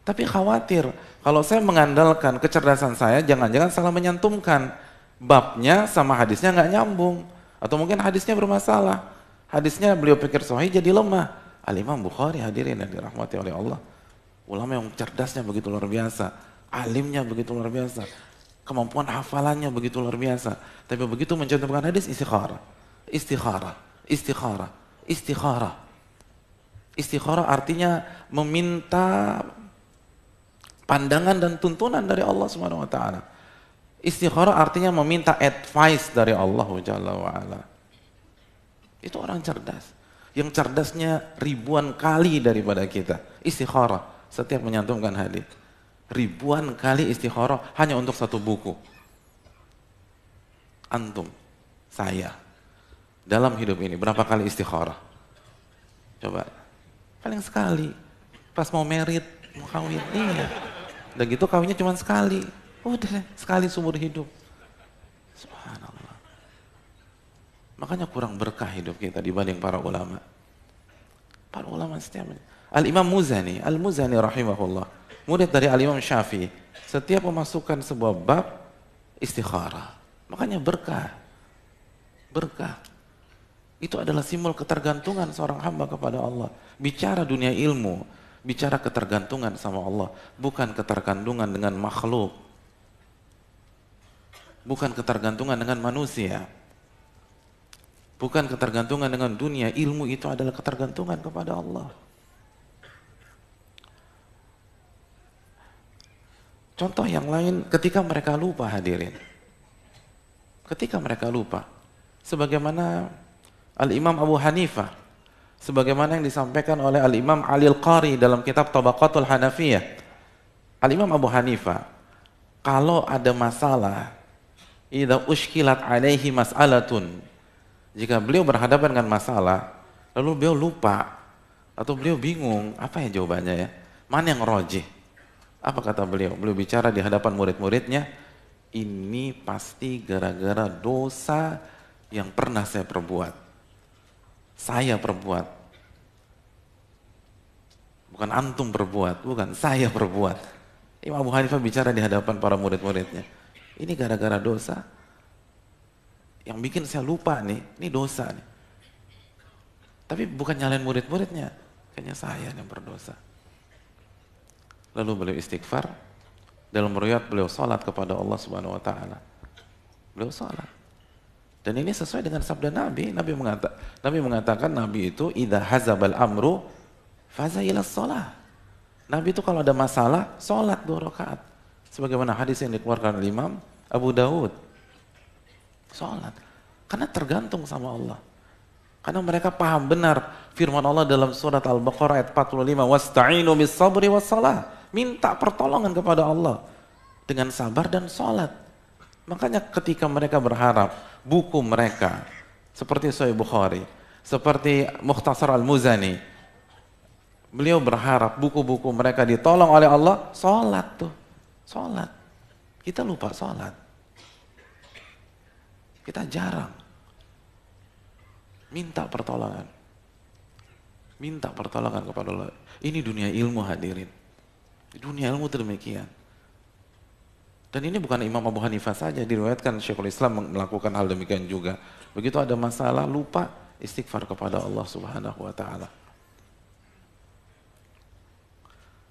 Tapi khawatir, kalau saya mengandalkan kecerdasan saya, jangan-jangan salah menyantumkan. Babnya sama hadisnya nggak nyambung. Atau mungkin hadisnya bermasalah. Hadisnya beliau pikir sahih jadi lemah. Al-Imam Bukhari, hadirin yang dirahmati oleh Allah, ulama yang cerdasnya begitu luar biasa, alimnya begitu luar biasa, kemampuan hafalannya begitu luar biasa, tapi begitu mencantumkan hadis istikharah, istikharah, istikharah, istikharah. Istikharah artinya meminta pandangan dan tuntunan dari Allah Subhanahu wa taala. Istikharah artinya meminta advice dari Allah Jalla wa ala. Itu orang cerdas. Yang cerdasnya ribuan kali daripada kita. Istikharah setiap menyantumkan hadis. Ribuan kali istikharah hanya untuk satu buku. Antum, saya dalam hidup ini berapa kali istikharah? Coba. Paling sekali. Pas mau merit, mau kawin. Iya. Udah gitu kawinnya cuma sekali. Udah sekali seumur hidup. Subhanallah. Makanya kurang berkah hidup kita dibanding para ulama. Para ulama setiap Al-Imam Muzani, Al-Muzani rahimahullah, murid dari Al-Imam Syafi'i, setiap memasukkan sebuah bab istikharah. Makanya berkah. Berkah. Itu adalah simbol ketergantungan seorang hamba kepada Allah. Bicara dunia ilmu, bicara ketergantungan sama Allah, bukan ketergantungan dengan makhluk. Bukan ketergantungan dengan manusia. Bukan ketergantungan dengan dunia. Ilmu itu adalah ketergantungan kepada Allah. Contoh yang lain, ketika mereka lupa, hadirin. Ketika mereka lupa. Sebagaimana Al-Imam Abu Hanifah, sebagaimana yang disampaikan oleh Al-Imam Ali Al-Qari dalam kitab Tabaqatul Hanafiyah. Al-Imam Abu Hanifah, kalau ada masalah, idza ushkilat alaihi mas'alatun, jika beliau berhadapan dengan masalah, lalu beliau lupa, atau beliau bingung, apa ya jawabannya ya? Mana yang rajih? Apa kata beliau? Beliau bicara di hadapan murid-muridnya, ini pasti gara-gara dosa yang pernah saya perbuat. Saya perbuat. Bukan antum perbuat, bukan saya perbuat. Imam Abu Hanifah bicara di hadapan para murid-muridnya. Ini gara-gara dosa. Yang bikin saya lupa nih, ini dosa nih. Tapi bukan nyalain murid-muridnya, kayaknya saya yang berdosa. Lalu beliau istighfar, dalam riwayat beliau salat kepada Allah Subhanahu wa taala. Beliau salat. Dan ini sesuai dengan sabda Nabi. Nabi mengatakan Nabi itu idza hazabal amru faza ila shalah. Nabi itu kalau ada masalah, salat 2 rakaat. Sebagaimana hadis yang dikeluarkan oleh Imam Abu Dawud. Salat. Karena tergantung sama Allah. Karena mereka paham benar firman Allah dalam surat Al-Baqarah ayat 45, wasta'inu bis sabri was shalah. Minta pertolongan kepada Allah dengan sabar dan salat. Makanya ketika mereka berharap buku mereka seperti Sahih Bukhari, seperti Mukhtasar Al-Muzani, beliau berharap buku-buku mereka ditolong oleh Allah, salat tuh, salat. Kita lupa salat. Kita jarang minta pertolongan. Minta pertolongan kepada Allah. Ini dunia ilmu, hadirin. Dunia ilmu itu demikian. Dan ini bukan Imam Abu Hanifah saja, diriwayatkan Syekhul Islam melakukan hal demikian juga. Begitu ada masalah, lupa, istighfar kepada Allah Subhanahu wa taala.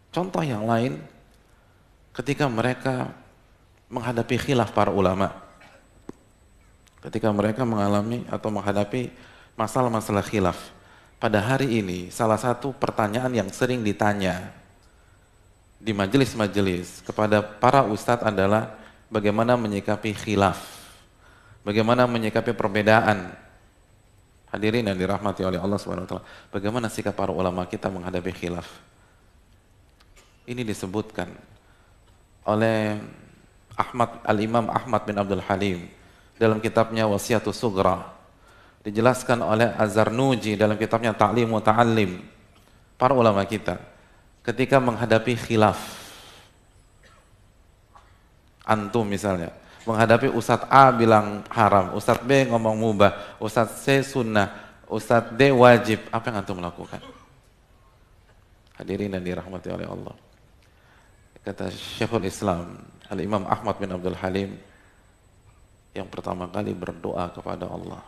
Contoh yang lain, ketika mereka menghadapi khilaf para ulama, ketika mereka mengalami atau menghadapi masalah-masalah khilaf, pada hari ini salah satu pertanyaan yang sering ditanya di majelis-majelis kepada para ustadz adalah bagaimana menyikapi khilaf, bagaimana menyikapi perbedaan. Hadirin yang dirahmati oleh Allah Subhanahu wa taala, bagaimana sikap para ulama kita menghadapi khilaf? Ini disebutkan oleh Al-Imam Ahmad bin Abdul Halim dalam kitabnya Wasiatus Sughra, dijelaskan oleh Az-Zarnuji dalam kitabnya Ta'lim wa Ta'allim. Para ulama kita ketika menghadapi khilaf, antum misalnya menghadapi Ustadz A bilang haram, Ustadz B ngomong mubah, Ustadz C sunnah, Ustadz D wajib, apa yang antum lakukan? Hadirin yang dirahmati oleh Allah, kata Syekhul Islam Al-Imam Ahmad bin Abdul Halim, yang pertama kali berdoa kepada Allah.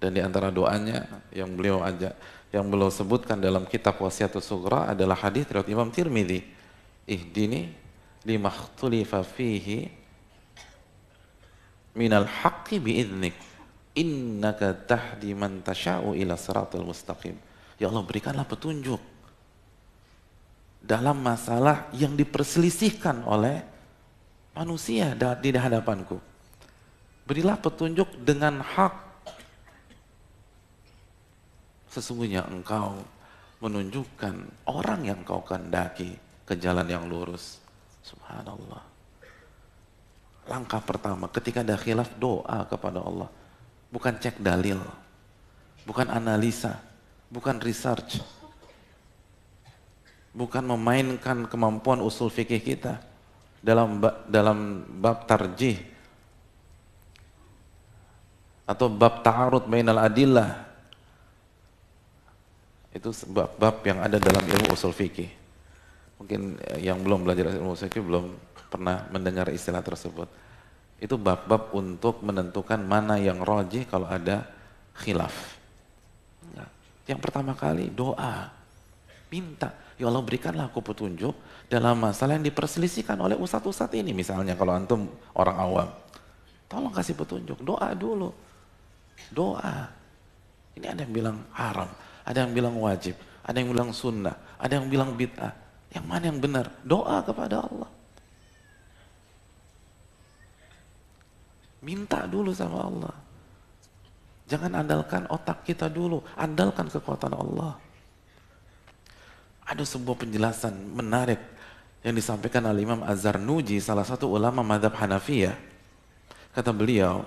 Dan di antara doanya yang beliau sebutkan dalam kitab Wasiatus Sughra adalah hadis riwayat Imam Tirmidzi, ihdini limakhtulifa fihi minal haqqi bi'idnik Innaka tahdi man tasha'u ila siratal mustaqim. Ya Allah, berikanlah petunjuk dalam masalah yang diperselisihkan oleh manusia di hadapanku. Berilah petunjuk dengan hak. Sesungguhnya engkau menunjukkan orang yang kau kehendaki ke jalan yang lurus. Subhanallah. Langkah pertama ketika ada khilaf, doa kepada Allah. Bukan cek dalil, bukan analisa, bukan research, bukan memainkan kemampuan usul fikih kita dalam bab tarjih atau bab ta'arud bainal adillah. Itu bab-bab yang ada dalam ilmu usul fikih. Mungkin yang belum belajar ilmu usul fikih belum pernah mendengar istilah tersebut. Itu bab-bab untuk menentukan mana yang rajih kalau ada khilaf. Yang pertama kali doa, minta, ya Allah berikanlah aku petunjuk dalam masalah yang diperselisihkan oleh ustadz-ustadz ini. Misalnya kalau antum orang awam, tolong kasih petunjuk, doa dulu. Doa. Ini ada yang bilang haram, ada yang bilang wajib, ada yang bilang sunnah, ada yang bilang bid'ah. Yang mana yang benar? Doa kepada Allah. Minta dulu sama Allah. Jangan andalkan otak kita dulu, andalkan kekuatan Allah. Ada sebuah penjelasan menarik yang disampaikan oleh Imam Az-Zarnuji, salah satu ulama mazhab Hanafiyah. Kata beliau,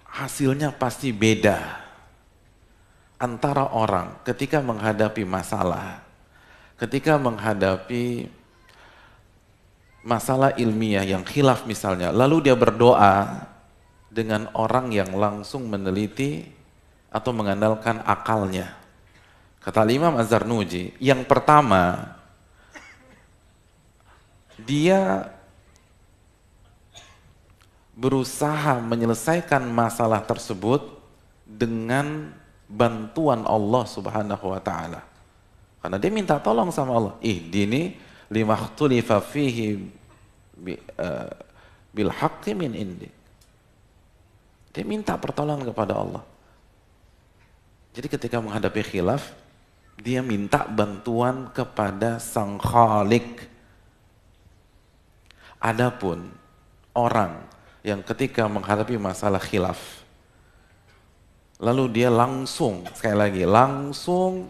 hasilnya pasti beda antara orang ketika menghadapi masalah, ketika menghadapi masalah ilmiah yang khilaf misalnya, lalu dia berdoa dengan orang yang langsung meneliti atau mengandalkan akalnya. Kata Imam Az-Zarnuji, yang pertama, dia berusaha menyelesaikan masalah tersebut dengan bantuan Allah Subhanahu wa taala. Karena dia minta tolong sama Allah. Ihdini limakhtulifa fihi bil haqqi min indi. Dia minta pertolongan kepada Allah. Jadi ketika menghadapi khilaf, dia minta bantuan kepada Sang Khalik. Adapun orang yang ketika menghadapi masalah khilaf, lalu dia langsung, sekali lagi, langsung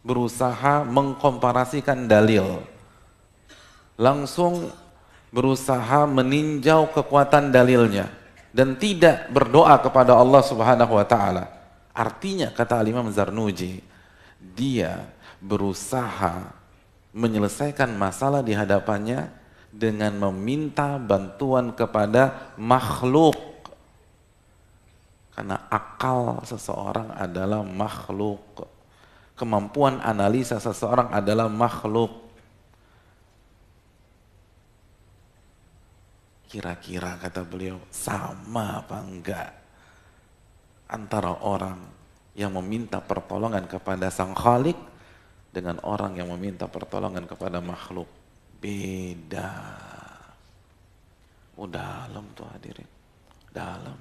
berusaha mengkomparasikan dalil, langsung berusaha meninjau kekuatan dalilnya, dan tidak berdoa kepada Allah Subhanahu wa taala. Artinya, kata Imam Zarnuji, dia berusaha menyelesaikan masalah di hadapannya dengan meminta bantuan kepada makhluk. Karena akal seseorang adalah makhluk. Kemampuan analisa seseorang adalah makhluk. Kira-kira, kata beliau, sama apa enggak antara orang yang meminta pertolongan kepada Sang Khalik dengan orang yang meminta pertolongan kepada makhluk? Beda. Oh, dalam tuh hadirin, dalam.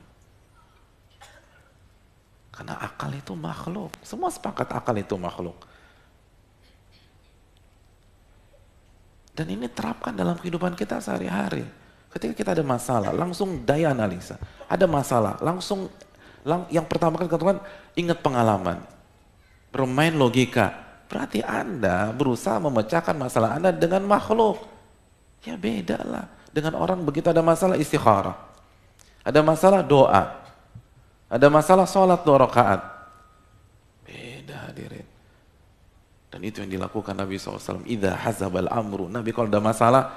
Karena akal itu makhluk, semua sepakat akal itu makhluk. Dan ini terapkan dalam kehidupan kita sehari-hari. Ketika kita ada masalah, langsung daya analisa. Ada masalah, langsung yang pertama kali katakan, ingat pengalaman. Bermain logika. Berarti Anda berusaha memecahkan masalah Anda dengan makhluk. Ya beda lah. Dengan orang begitu ada masalah istikharah. Ada masalah doa. Ada masalah sholat 2 rakaat. Beda hadirin. Dan itu yang dilakukan Nabi SAW. Idza hazabal amru. Nabi kalau ada masalah,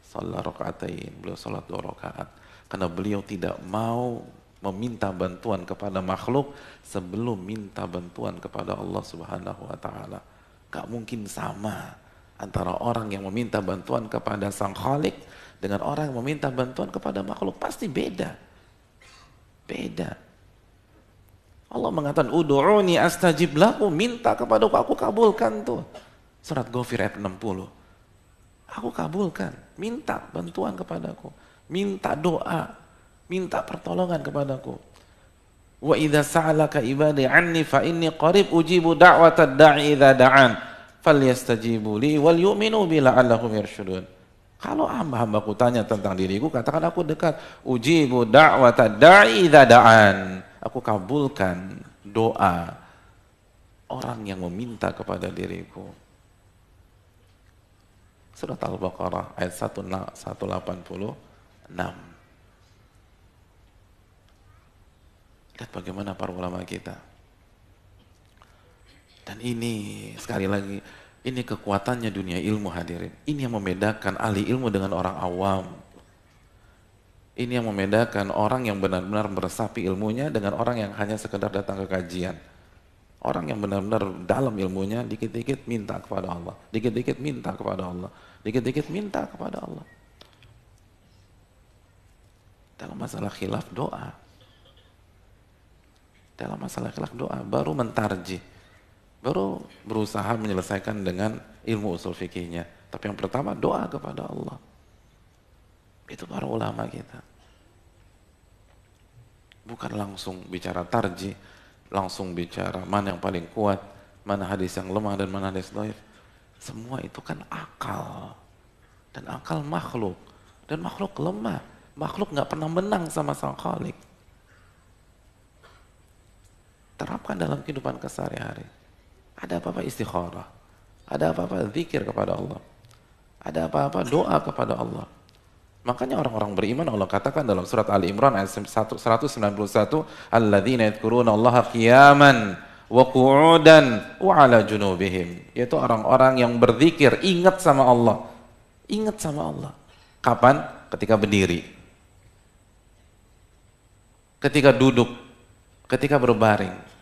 sholat rakaatain. Beliau sholat 2 rakaat. Karena beliau tidak mau meminta bantuan kepada makhluk sebelum minta bantuan kepada Allah Subhanahu wa taala. Gak mungkin sama antara orang yang meminta bantuan kepada Sang Khalik dengan orang yang meminta bantuan kepada makhluk. Pasti beda. Beda. Allah mengatakan, ud'uni astajib lakum, minta kepadaku, aku kabulkan tuh. Surat Ghafir ayat 60. Aku kabulkan, minta bantuan kepadaku, minta doa. minta pertolongan kepadaku. Wa idza sa'alaka ibadi anni fa inni qarib ujibu da'watad da'i idza da'an falyastajibu li wal yu'minu bi la'allahum yarshudun. Kalau hamba-hambaku tanya tentang diriku, katakan aku dekat. Ujibu da'watad da'i idza da'an. Aku kabulkan doa orang yang meminta kepada diriku. Surat Al-Baqarah ayat 186. Lihat bagaimana para ulama kita. Dan ini sekali lagi, ini kekuatannya dunia ilmu hadirin. Ini yang membedakan ahli ilmu dengan orang awam. Ini yang membedakan orang yang benar-benar meresapi ilmunya dengan orang yang hanya sekedar datang ke kajian. Orang yang benar-benar dalam ilmunya, dikit-dikit minta kepada Allah. Dikit-dikit minta kepada Allah. Dikit-dikit minta kepada Allah. Dalam masalah khilaf doa. Dalam masalah khilaf doa, baru mentarjih, baru berusaha menyelesaikan dengan ilmu usul fikihnya. Tapi yang pertama doa kepada Allah. Itu para ulama kita. Bukan langsung bicara tarjih, langsung bicara mana yang paling kuat, mana hadis yang lemah dan mana hadis dhaif. Semua itu kan akal. Dan akal makhluk. Dan makhluk lemah. Makhluk nggak pernah menang sama sang Khalik. Terapkan dalam kehidupan kesehari-hari. Ada apa-apa istikharah, ada apa-apa zikir kepada Allah, ada apa-apa doa kepada Allah. Makanya orang-orang beriman Allah katakan dalam surat Ali Imran ayat 191, alladzina yadhkuruna Allaha qiyaman wa qu'udan wa 'ala junubihim, yaitu orang-orang yang berzikir, ingat sama Allah. Ingat sama Allah. Kapan? Ketika berdiri, ketika duduk, ketika berbaring.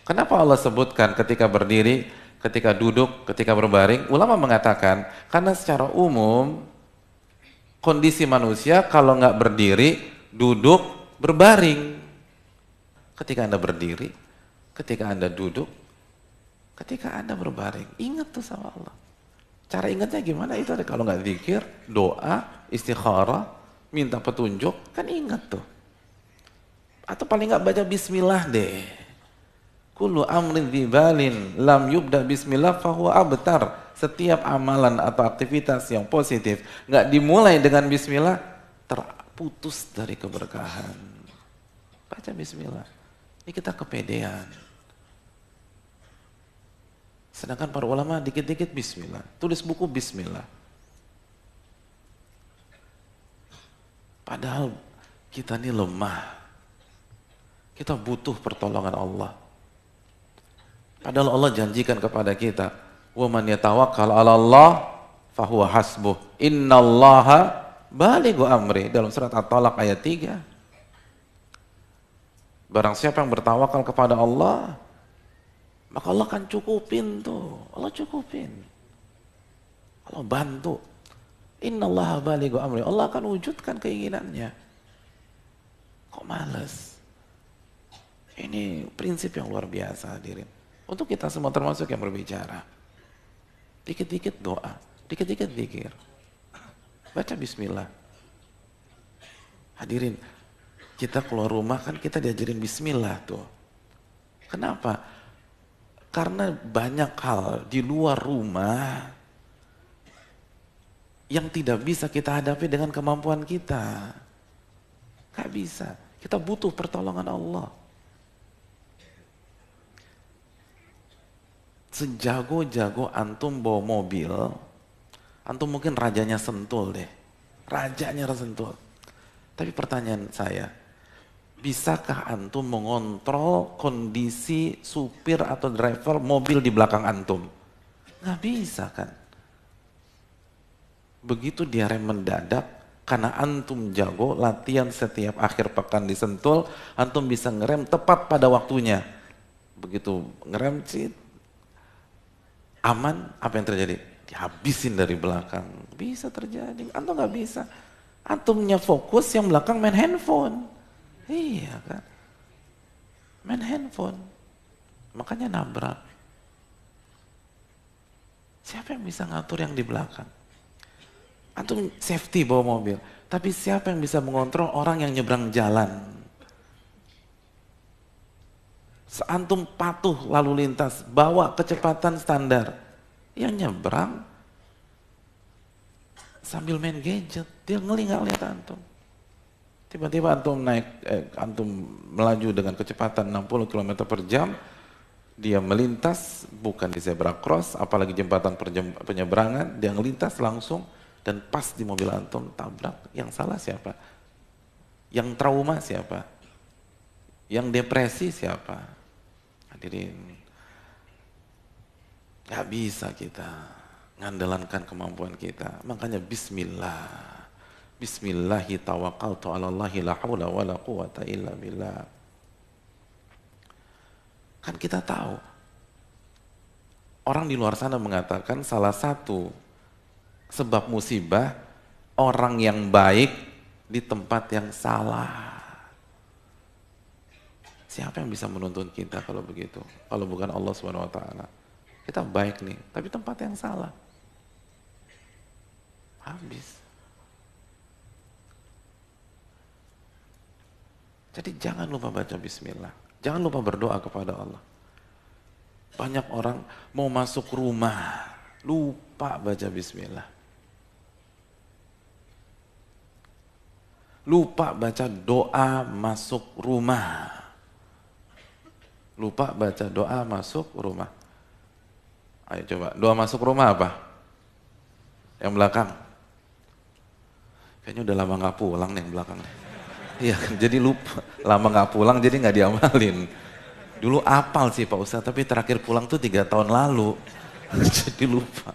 Kenapa Allah sebutkan ketika berdiri, ketika duduk, ketika berbaring? Ulama mengatakan karena secara umum kondisi manusia kalau nggak berdiri, duduk, berbaring. Ketika Anda berdiri, ketika Anda duduk, ketika Anda berbaring, ingat tuh sama Allah. Cara ingatnya gimana? Itu ada kalau nggak zikir, doa, istikharah, minta petunjuk, kan ingat tuh. Atau paling nggak baca bismillah deh. Kullu amrin dzibalin lam yubda bismillah fahuwa abtar. Setiap amalan atau aktivitas yang positif nggak dimulai dengan bismillah, terputus dari keberkahan. Baca bismillah. Ini kita kepedean. Sedangkan para ulama dikit-dikit bismillah. Tulis buku bismillah. Padahal kita ini lemah. Kita butuh pertolongan Allah. Padahal Allah janjikan kepada kita, "Wa man yatawakkal 'ala Allah fahuwa hasbuh. Innallaha balighu amri." Dalam surat At-Talaq ayat 3. Barang siapa yang bertawakal kepada Allah, maka Allah akan cukupin tuh. Allah cukupin. Allah bantu. Innallaha balighu amri. Allah akan wujudkan keinginannya. Kok males? Ini prinsip yang luar biasa hadirin. Untuk kita semua termasuk yang berbicara. Dikit-dikit doa, dikit-dikit zikir. Baca bismillah. Hadirin, kita keluar rumah kan kita diajarin bismillah tuh. Kenapa? Karena banyak hal di luar rumah yang tidak bisa kita hadapi dengan kemampuan kita. Gak bisa. Kita butuh pertolongan Allah. Sejago-jago antum bawa mobil, antum mungkin rajanya Sentul deh. Rajanya Sentul. Tapi pertanyaan saya, bisakah antum mengontrol kondisi supir atau driver mobil di belakang antum? Nggak bisa kan? Begitu dia rem mendadak, karena antum jago, latihan setiap akhir pekan di Sentul, antum bisa ngerem tepat pada waktunya. Begitu ngerem sih, aman, apa yang terjadi? Dihabisin dari belakang. Bisa terjadi, antum nggak bisa. Antumnya fokus, yang belakang main handphone. Iya kan? Main handphone. Makanya nabrak. Siapa yang bisa ngatur yang di belakang? Antum safety bawa mobil. Tapi siapa yang bisa mengontrol orang yang nyebrang jalan? Seantum patuh lalu lintas, bawa kecepatan standar. Yang nyebrang sambil main gadget, dia ngeli nggak lihat antum. Tiba-tiba antum melaju dengan kecepatan 60 km per jam, dia melintas bukan di zebra cross, apalagi jembatan penyeberangan, dia ngelintas langsung dan pas di mobil antum tabrak. Yang salah siapa? Yang trauma siapa? Yang depresi siapa? Hadirin, gak bisa kita ngandalankan kemampuan kita. Makanya bismillah. Bismillahi tawakkaltu 'alallahi la haula wala quwata illa billah. Kan kita tahu orang di luar sana mengatakan salah satu sebab musibah orang yang baik di tempat yang salah. Siapa yang bisa menuntun kita kalau begitu? Kalau bukan Allah Subhanahu wa taala. Kita baik nih, tapi tempat yang salah. Habis. Jadi jangan lupa baca bismillah. Jangan lupa berdoa kepada Allah. Banyak orang mau masuk rumah, lupa baca bismillah. Lupa baca doa masuk rumah. Lupa baca doa masuk rumah. Ayo coba, doa masuk rumah apa? Yang belakang. Kayaknya udah lama gak pulang nih yang belakang. Iya, jadi lupa. Lama gak pulang jadi gak diamalin. Dulu apal sih Pak Ustadz, tapi terakhir pulang tuh 3 tahun lalu. Jadi lupa.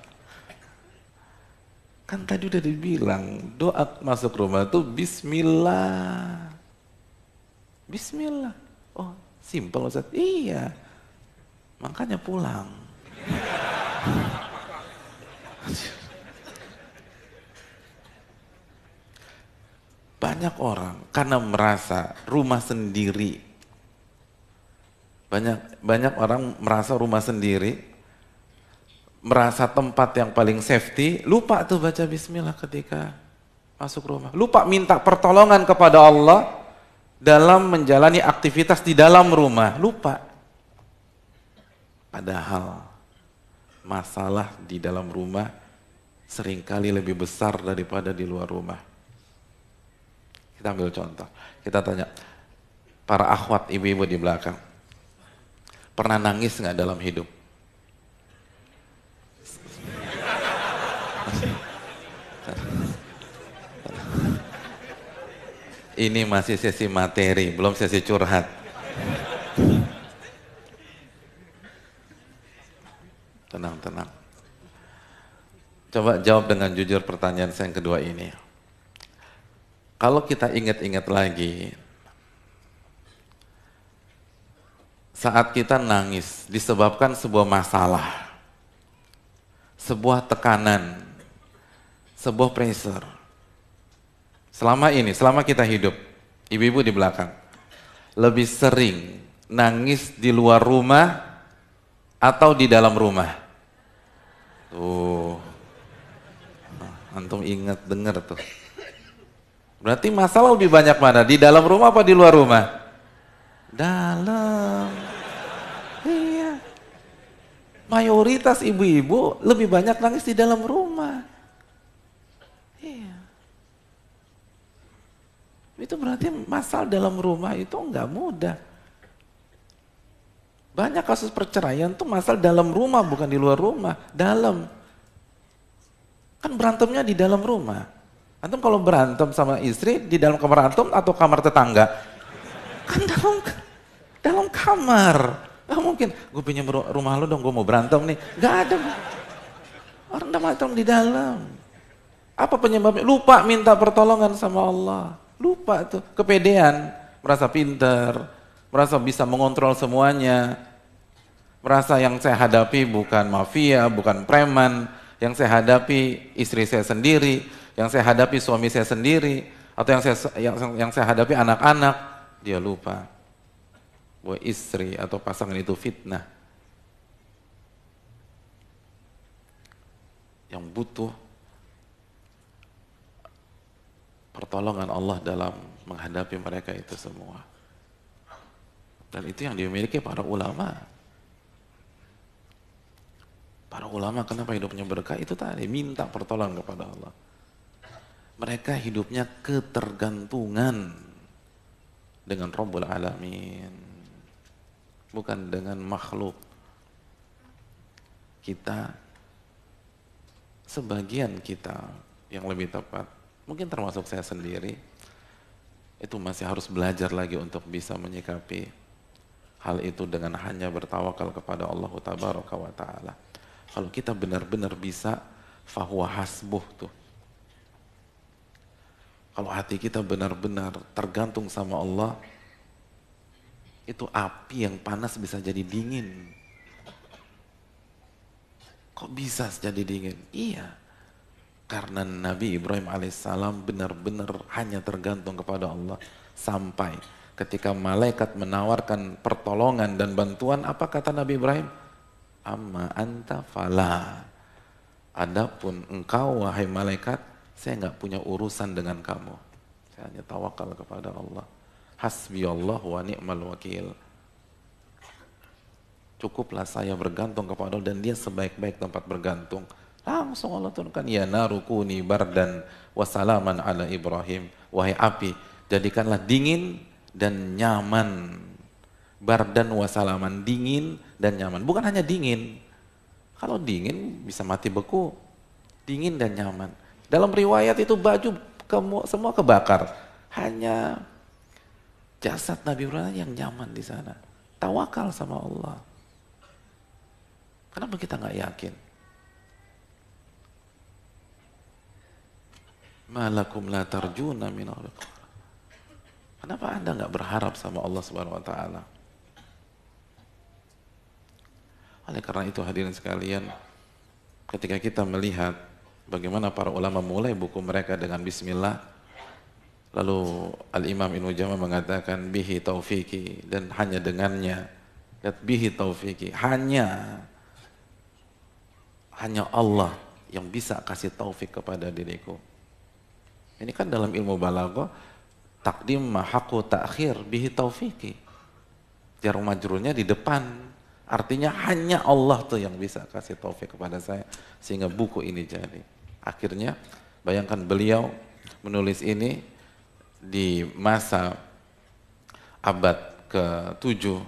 Kan tadi udah dibilang, doa masuk rumah tuh bismillah. Bismillah. Oh, simpel Ustadz. Iya. Makanya pulang. Banyak orang karena merasa rumah sendiri. Banyak orang merasa rumah sendiri, merasa tempat yang paling safety, lupa tuh baca bismillah ketika masuk rumah. Lupa minta pertolongan kepada Allah dalam menjalani aktivitas di dalam rumah, lupa. Padahal masalah di dalam rumah seringkali lebih besar daripada di luar rumah. Kita ambil contoh, kita tanya para akhwat ibu-ibu di belakang, pernah nangis nggak dalam hidup? Ini masih sesi materi, belum sesi curhat. Tenang. Coba jawab dengan jujur pertanyaan saya yang kedua ini. Kalau kita ingat-ingat lagi, saat kita nangis disebabkan sebuah masalah, sebuah tekanan, sebuah pressure. Selama kita hidup, ibu-ibu di belakang, lebih sering nangis di luar rumah atau di dalam rumah? Tuh, antum ingat dengar tuh. Berarti masalah lebih banyak mana? Di dalam rumah apa di luar rumah? Dalam. Iya. Mayoritas ibu-ibu lebih banyak nangis di dalam rumah. Iya. Itu berarti masalah dalam rumah itu enggak mudah. Banyak kasus perceraian tuh masalah dalam rumah, bukan di luar rumah, dalam. Kan berantemnya di dalam rumah. Antum kalau berantem sama istri di dalam kamar antum atau kamar tetangga? Kan dalam kamar. Gak mungkin, gue pinjam rumah lo dong, gue mau berantem nih. Gak ada. Orang udah berantem di dalam. Apa penyebabnya? Lupa minta pertolongan sama Allah. Lupa tuh, kepedean. Merasa pintar, merasa bisa mengontrol semuanya. Merasa yang saya hadapi bukan mafia, bukan preman. Yang saya hadapi istri saya sendiri. Yang saya hadapi suami saya sendiri, atau yang saya hadapi anak-anak, dia lupa bahwa istri atau pasangan itu fitnah. Yang butuh pertolongan Allah dalam menghadapi mereka itu semua. Dan itu yang dimiliki para ulama. Para ulama kenapa hidupnya berkah? Itu tadi, minta pertolongan kepada Allah. Mereka hidupnya ketergantungan dengan Rabbul Alamin, bukan dengan makhluk. Kita, sebagian kita yang lebih tepat, mungkin termasuk saya sendiri, itu masih harus belajar lagi untuk bisa menyikapi hal itu dengan hanya bertawakal kepada Allah Tabaraka wa Ta'ala. Kalau kita benar-benar bisa, fahuwa hasbuh tuh. Kalau hati kita benar-benar tergantung sama Allah, itu api yang panas bisa jadi dingin. Kok bisa jadi dingin? Iya, karena Nabi Ibrahim alaihissalam benar-benar hanya tergantung kepada Allah. Sampai ketika malaikat menawarkan pertolongan dan bantuan, apa kata Nabi Ibrahim? Amma anta fala. Adapun engkau wahai malaikat, saya nggak punya urusan dengan kamu. Saya hanya tawakal kepada Allah. Hasbiyallah wa ni'mal wakil. Cukuplah saya bergantung kepada Allah dan dia sebaik-baik tempat bergantung. Langsung Allah turunkan, ya narukuni bardan wasalaman ala Ibrahim. Wahai api, jadikanlah dingin dan nyaman. Bardan wasalaman, dingin dan nyaman. Bukan hanya dingin. Kalau dingin bisa mati beku. Dingin dan nyaman. Dalam riwayat itu baju semua kebakar. Hanya jasad Nabi Ibrahim yang nyaman di sana. Tawakal sama Allah. Kenapa kita nggak yakin? Malakum la tarjuna min Allah. Kenapa Anda nggak berharap sama Allah Subhanahu wa Ta'ala? Oleh karena itu hadirin sekalian, ketika kita melihat bagaimana para ulama mulai buku mereka dengan bismillah, lalu Al-Imam Ibnu Jamah mengatakan bihi taufiki, dan hanya dengannya, lihat bihi taufiki, hanya Allah yang bisa kasih taufik kepada diriku. Ini kan dalam ilmu balaghah, takdim mahaku ta'khir bihi taufiki. Jar majrurnya di depan. Artinya hanya Allah tuh yang bisa kasih taufik kepada saya sehingga buku ini jadi. Akhirnya bayangkan beliau menulis ini di masa abad ke-7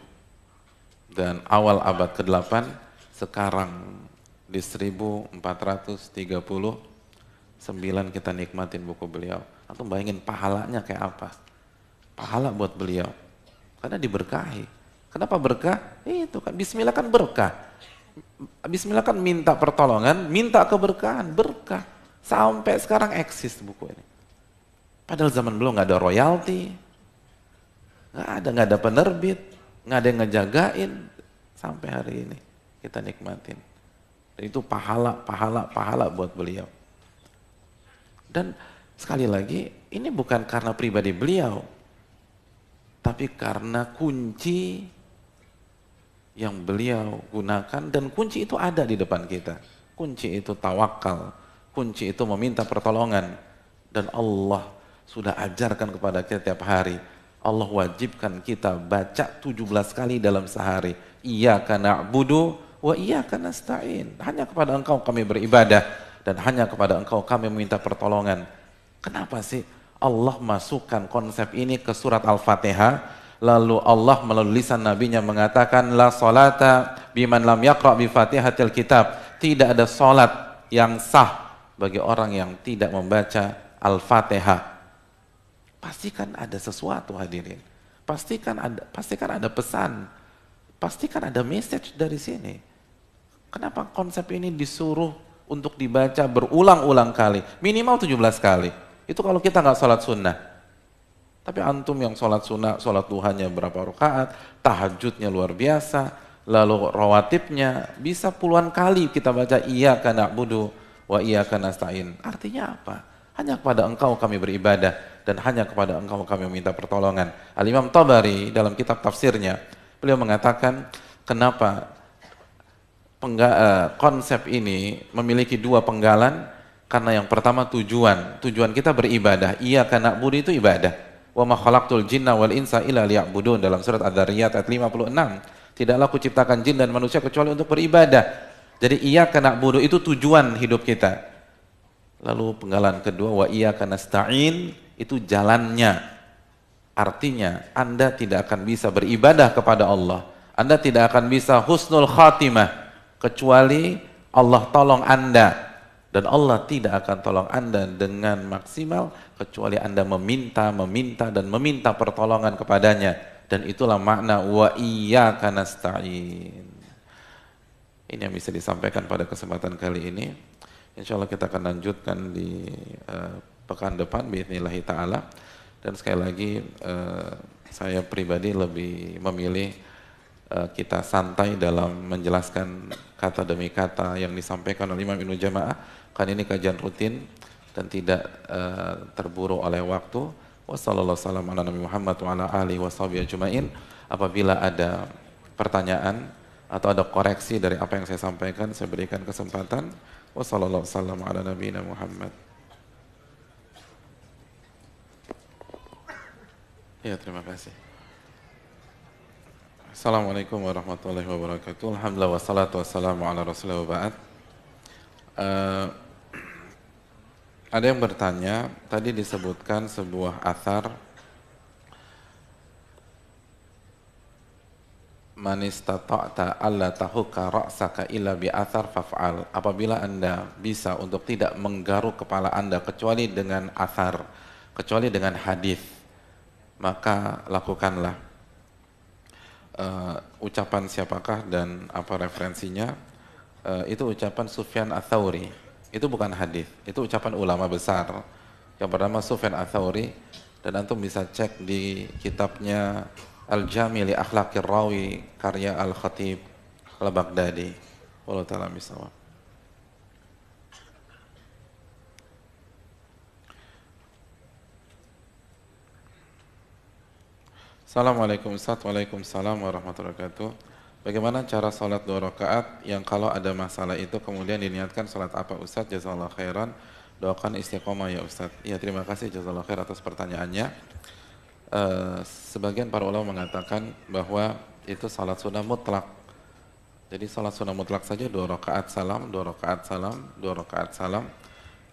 dan awal abad ke-8, sekarang di 1439 kita nikmatin buku beliau. Atau bayangin pahalanya kayak apa? Pahala buat beliau. Karena diberkahi. Kenapa berkah? Itu kan bismillah kan berkah. Bismillah kan minta pertolongan, minta keberkahan, berkah. Sampai sekarang eksis buku ini. Padahal zaman belum nggak ada royalti, nggak ada penerbit, nggak ada yang ngejagain. Sampai hari ini kita nikmatin. Dan itu pahala buat beliau. Dan sekali lagi, ini bukan karena pribadi beliau, tapi karena kunci yang beliau gunakan, dan kunci itu ada di depan kita. Kunci itu tawakal, kunci itu meminta pertolongan, dan Allah sudah ajarkan kepada kita tiap hari. Allah wajibkan kita baca 17 kali dalam sehari. Iyyaka na'budu wa iyyaka nasta'in. Hanya kepada Engkau kami beribadah dan hanya kepada Engkau kami meminta pertolongan. Kenapa sih Allah masukkan konsep ini ke surat Al-Fatihah? Lalu Allah melalui lisan nabinya mengatakan la salata biman lam yaqra bi Fatihatil kitab. Tidak ada salat yang sah bagi orang yang tidak membaca Al-Fatihah. Pastikan ada sesuatu hadirin. Pastikan ada pesan. Pastikan ada message dari sini. Kenapa konsep ini disuruh untuk dibaca berulang-ulang kali? Minimal 17 kali. Itu kalau kita nggak sholat sunnah. Tapi antum yang sholat sunnah, sholat duhanya berapa rakaat, tahajudnya luar biasa, lalu rawatibnya bisa puluhan kali kita baca iyyaka na'budu wa iyyaka nasta'in. Artinya apa? Hanya kepada Engkau kami beribadah dan hanya kepada Engkau kami meminta pertolongan. Al-Imam Tabari dalam kitab tafsirnya, beliau mengatakan kenapa konsep ini memiliki dua penggalan. Karena yang pertama tujuan kita beribadah. Iyyaka na'budu itu ibadah. Wa ma khalaqtul jinna wal insa illa liya'budun, dalam surat Ad-Dzariyat ayat 56. Tidaklah aku ciptakan jin dan manusia kecuali untuk beribadah. Jadi iyyaka na'budu itu tujuan hidup kita. Lalu penggalan kedua, wa iyyaka nasta'in, itu jalannya. Artinya Anda tidak akan bisa beribadah kepada Allah, Anda tidak akan bisa husnul khatimah kecuali Allah tolong Anda. Dan Allah tidak akan tolong Anda dengan maksimal kecuali Anda meminta dan meminta pertolongan kepadanya. Dan itulah makna wa iyyaka nasta'in. Ini yang bisa disampaikan pada kesempatan kali ini. Insya Allah kita akan lanjutkan di pekan depan biidznillah ta'ala. Dan sekali lagi saya pribadi lebih memilih kita santai dalam menjelaskan kata demi kata yang disampaikan oleh Imam Ibnu Jamaah, karena ini kajian rutin dan tidak terburu oleh waktu. Wassalamualaikum warahmatullahi wabarakatuh. Apabila ada pertanyaan atau ada koreksi dari apa yang saya sampaikan, saya berikan kesempatan. Wassalamualaikum warahmatullahi wabarakatuh. Ya, terima kasih. Assalamualaikum warahmatullahi wabarakatuh. Alhamdulillah wassalatu wassalamu ala rasulillah wa ba'd. Ada yang bertanya, tadi disebutkan sebuah athar, man istata'ta alla tahukka ra'saka illa bi athar faf'al. Apabila Anda bisa untuk tidak menggaruk kepala Anda kecuali dengan athar, kecuali dengan hadis, maka lakukanlah. Ucapan siapakah dan apa referensinya? Itu ucapan Sufyan Ats-Tsauri. Itu bukan hadis, itu ucapan ulama besar yang bernama Sufyan Ats-Tsauri, dan antum bisa cek di kitabnya Al-Jami' li Akhlaqir Rawi karya Al-Khatib Al-Baghdadi. Wallahu ta'ala bisawab. Assalamualaikum Ustaz. Waalaikumsalam warahmatullahi wabarakatuh. Bagaimana cara sholat 2 rakaat yang kalau ada masalah itu kemudian diniatkan sholat apa Ustaz? Jazakallahu khairan. Doakan istiqomah ya Ustaz. Ya, terima kasih jazakallahu khair atas pertanyaannya. Sebagian para ulama mengatakan bahwa itu sholat sunnah mutlak. Jadi sholat sunnah mutlak saja 2 rakaat salam, 2 rakaat salam, 2 rakaat salam.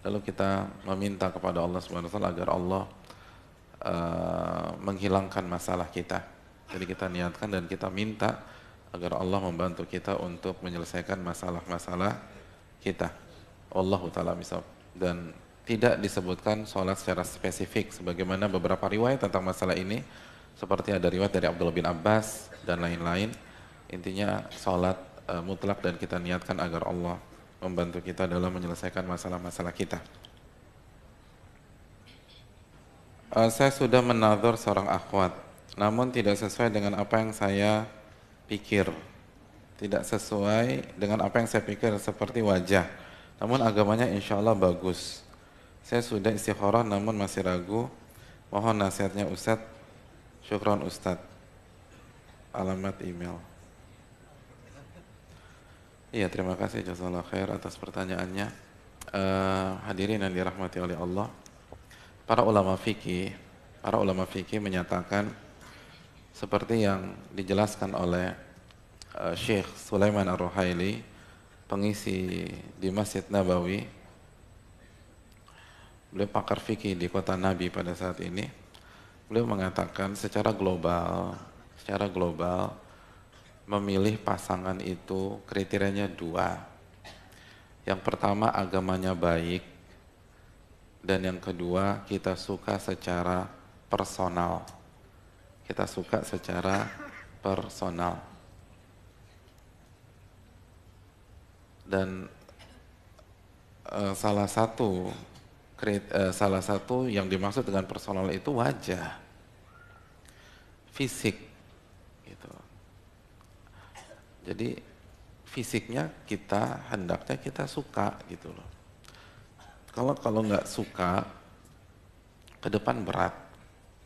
Lalu kita meminta kepada Allah Subhanahu wa taala agar Allah menghilangkan masalah kita. Jadi kita niatkan dan kita minta agar Allah membantu kita untuk menyelesaikan masalah-masalah kita. Wallahu ta'ala misal. Dan tidak disebutkan sholat secara spesifik sebagaimana beberapa riwayat tentang masalah ini, seperti ada riwayat dari Abdullah bin Abbas dan lain-lain. Intinya sholat mutlak dan kita niatkan agar Allah membantu kita dalam menyelesaikan masalah-masalah kita. Saya sudah menadhur seorang akhwat, namun tidak sesuai dengan apa yang saya pikir. Tidak sesuai dengan apa yang saya pikir seperti wajah. Namun agamanya insya Allah bagus. Saya sudah istikharah namun masih ragu. Mohon nasihatnya Ustaz. Syukran Ustaz. Alamat email. Iya, terima kasih jazakallahu khair atas pertanyaannya. Hadirin yang dirahmati oleh Allah. Para ulama fikih menyatakan seperti yang dijelaskan oleh Syekh Sulaiman Ar-Ruhaili, pengisi di Masjid Nabawi. Beliau pakar fikih di kota Nabi pada saat ini. Beliau mengatakan secara global memilih pasangan itu kriterianya 2. Yang pertama agamanya baik, dan yang kedua kita suka secara personal. Kita suka secara personal. Dan salah satu yang dimaksud dengan personal itu wajah, fisik, gitu. Jadi fisiknya kita hendaknya kita suka, gitu loh. Kalau nggak suka, ke depan berat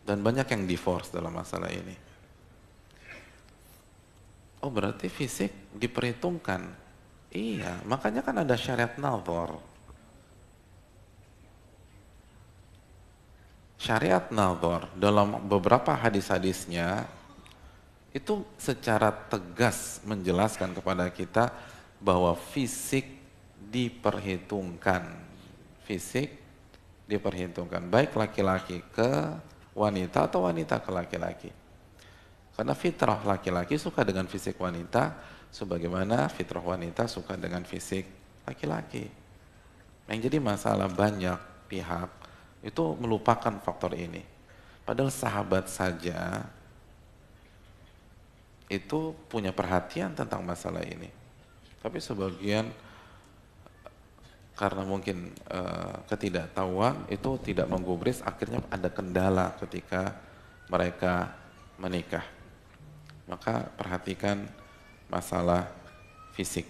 dan banyak yang divorce dalam masalah ini. Oh, berarti fisik diperhitungkan. Iya, makanya kan ada syariat nazar. syariat nadhar dalam beberapa hadis-hadisnya itu secara tegas menjelaskan kepada kita bahwa fisik diperhitungkan. Fisik diperhitungkan, baik laki-laki ke wanita atau wanita ke laki-laki. Karena fitrah laki-laki suka dengan fisik wanita, sebagaimana fitrah wanita suka dengan fisik laki-laki. Yang jadi masalah banyak pihak itu melupakan faktor ini. Padahal sahabat saja itu punya perhatian tentang masalah ini. Tapi sebagian karena mungkin ketidaktahuan itu tidak menggubris, akhirnya ada kendala ketika mereka menikah. Maka perhatikan masalah fisik.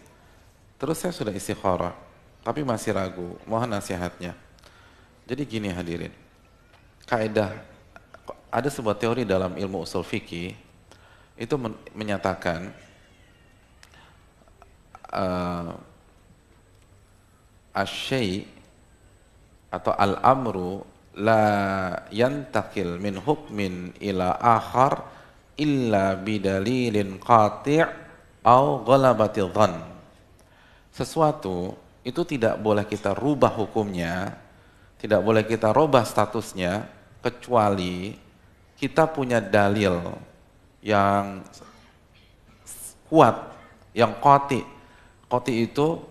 Terus saya sudah istikharah, tapi masih ragu, mohon nasihatnya. Jadi gini hadirin, kaidah, ada sebuah teori dalam ilmu usul fikih, itu menyatakan asy-syai' atau al-amru la yantakil min hukmin ila akhar illa bidalilin qati' au ghalabati dhann. Sesuatu itu tidak boleh kita rubah hukumnya, tidak boleh kita rubah statusnya, kecuali kita punya dalil yang kuat, yang qati'. Qati' itu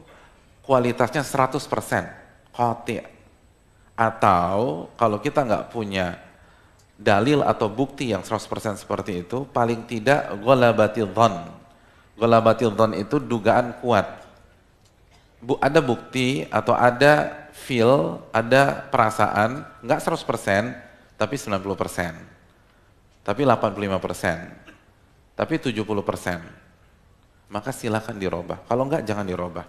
kualitasnya 100%, qati'. Atau kalau kita nggak punya dalil atau bukti yang 100% seperti itu, paling tidak ghalabatil dhann. Ghalabatil dhann itu dugaan kuat. Ada bukti atau ada feel, ada perasaan, nggak 100%, tapi 90%. Tapi 85%, tapi 70%, maka silakan dirubah. Kalau enggak, jangan dirubah.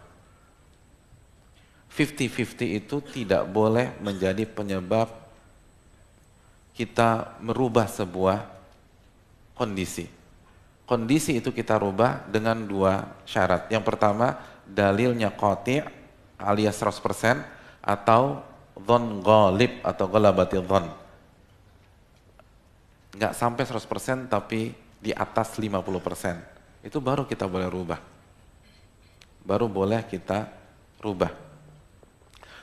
50-50 itu tidak boleh menjadi penyebab kita merubah sebuah kondisi. Kondisi itu kita rubah dengan dua syarat. Yang pertama, dalilnya qati' alias 100% atau dhann ghalib atau ghalabatil dhann. Nggak sampai 100% tapi di atas 50%. Itu baru kita boleh rubah. Baru boleh kita rubah.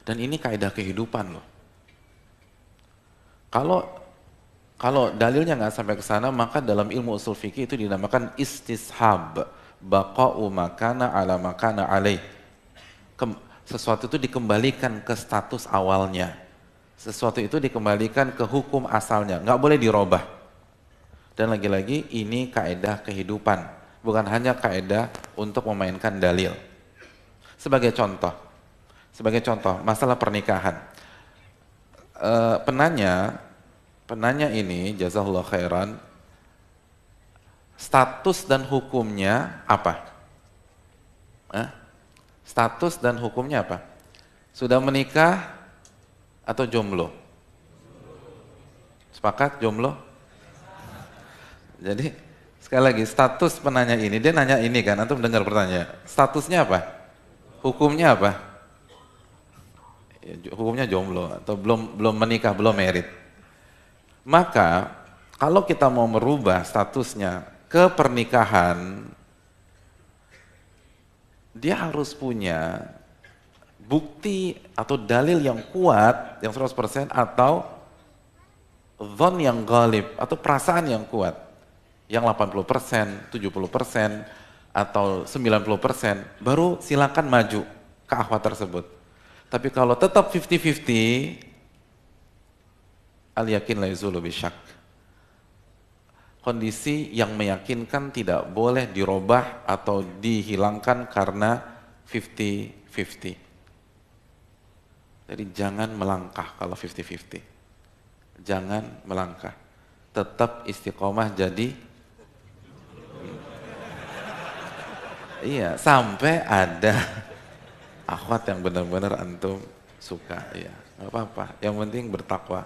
Dan ini kaidah kehidupan loh. Kalau dalilnya nggak sampai ke sana, maka dalam ilmu usul fikih itu dinamakan istishab, baqa'u makana ala makana alaih. Sesuatu itu dikembalikan ke status awalnya. Sesuatu itu dikembalikan ke hukum asalnya, nggak boleh dirubah. Dan lagi-lagi ini kaidah kehidupan, bukan hanya kaidah untuk memainkan dalil. Sebagai contoh masalah pernikahan. Penanya ini, jazahullah khairan, status dan hukumnya apa? Status dan hukumnya apa? Sudah menikah atau jomblo? Sepakat jomblo? Jadi sekali lagi, status penanya ini, dia nanya ini kan, antum dengar pertanyaan. Statusnya apa? Hukumnya apa? Hukumnya jomblo atau belum menikah, belum married. Maka kalau kita mau merubah statusnya ke pernikahan, dia harus punya bukti atau dalil yang kuat, yang 100% atau dhann yang ghalib atau perasaan yang kuat. Yang 80%, 70%, atau 90%, baru silakan maju ke akhwat tersebut. Tapi kalau tetap 50-50, al-yakin la yazulu bisyak. Kondisi yang meyakinkan tidak boleh dirubah atau dihilangkan karena 50-50. Jadi jangan melangkah kalau 50-50. Jangan melangkah. Tetap istiqomah jadi iya, sampai ada akhwat yang benar-benar antum suka, iya, nggak apa-apa. Yang penting bertakwa.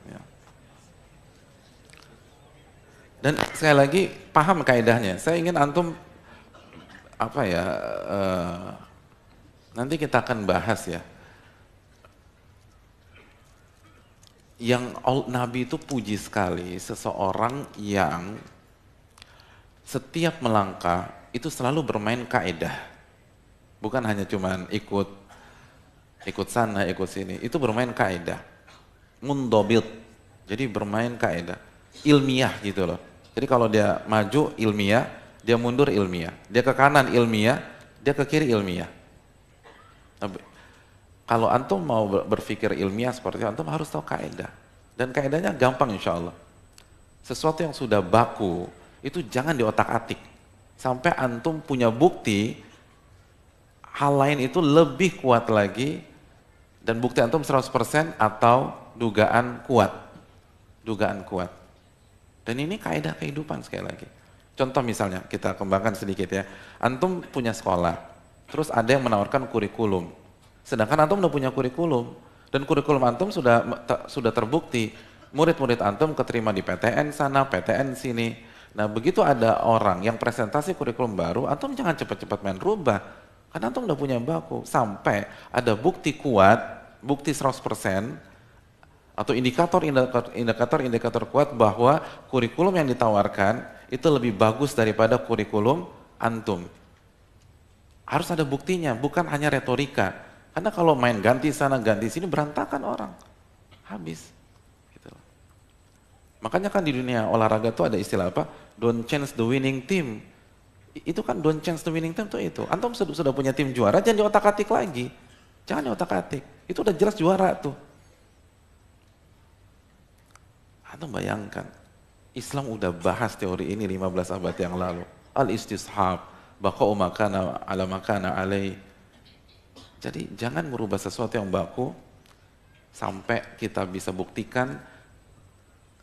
Ya. Dan sekali lagi paham kaidahnya. Saya ingin antum nanti kita akan bahas ya. Nabi itu puji sekali seseorang yang setiap melangkah itu selalu bermain kaedah. Bukan hanya cuman ikut sana, ikut sini. Itu bermain kaedah. Mundobit. Jadi bermain kaedah. Ilmiah gitu loh. Jadi kalau dia maju ilmiah, dia mundur ilmiah. Dia ke kanan ilmiah, dia ke kiri ilmiah. Kalau antum mau berpikir ilmiah seperti itu, antum harus tahu kaidah. Dan kaidahnya gampang insya Allah. Sesuatu yang sudah baku, itu jangan diotak-atik. Sampai antum punya bukti, hal lain itu lebih kuat lagi, dan bukti antum 100% atau dugaan kuat. Dugaan kuat. Dan ini kaidah kehidupan sekali lagi. Contoh misalnya, kita kembangkan sedikit ya. Antum punya sekolah, terus ada yang menawarkan kurikulum. Sedangkan antum udah punya kurikulum, dan kurikulum antum sudah terbukti. Murid-murid antum keterima di PTN sana, PTN sini. Nah begitu ada orang yang presentasi kurikulum baru, antum jangan cepat-cepat main rubah. Karena antum udah punya baku. Sampai ada bukti kuat, bukti 100%, atau indikator kuat bahwa kurikulum yang ditawarkan itu lebih bagus daripada kurikulum antum. Harus ada buktinya, bukan hanya retorika. Karena kalau main ganti sana, ganti sini, berantakan orang. Habis. Gitu. Makanya kan di dunia olahraga tuh ada istilah apa? Don't change the winning team. Itu kan don't change the winning team tuh itu. Antum sudah punya tim juara, jangan diotak-atik lagi. Jangan diotak-atik. Itu udah jelas juara tuh. Antum bayangkan, Islam udah bahas teori ini 15 abad yang lalu. Al-istishab, baqa'u makana ala makana alai. Jadi jangan merubah sesuatu yang baku sampai kita bisa buktikan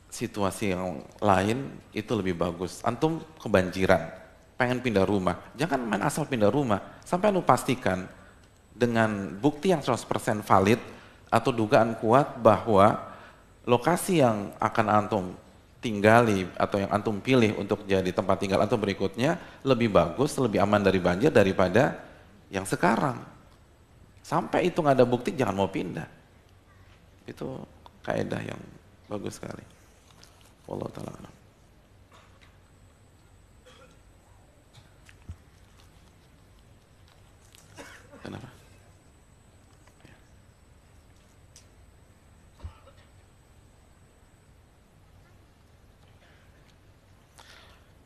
situasi yang lain itu lebih bagus. Antum kebanjiran, pengen pindah rumah, jangan main asal pindah rumah. Sampai antum pastikan dengan bukti yang 100% valid atau dugaan kuat bahwa lokasi yang akan antum tinggali atau yang antum pilih untuk jadi tempat tinggal antum berikutnya lebih bagus, lebih aman dari banjir daripada yang sekarang. Sampai itu nggak ada bukti, jangan mau pindah. Itu kaidah yang bagus sekali. Wallahu ta'ala a'lam. Kenapa?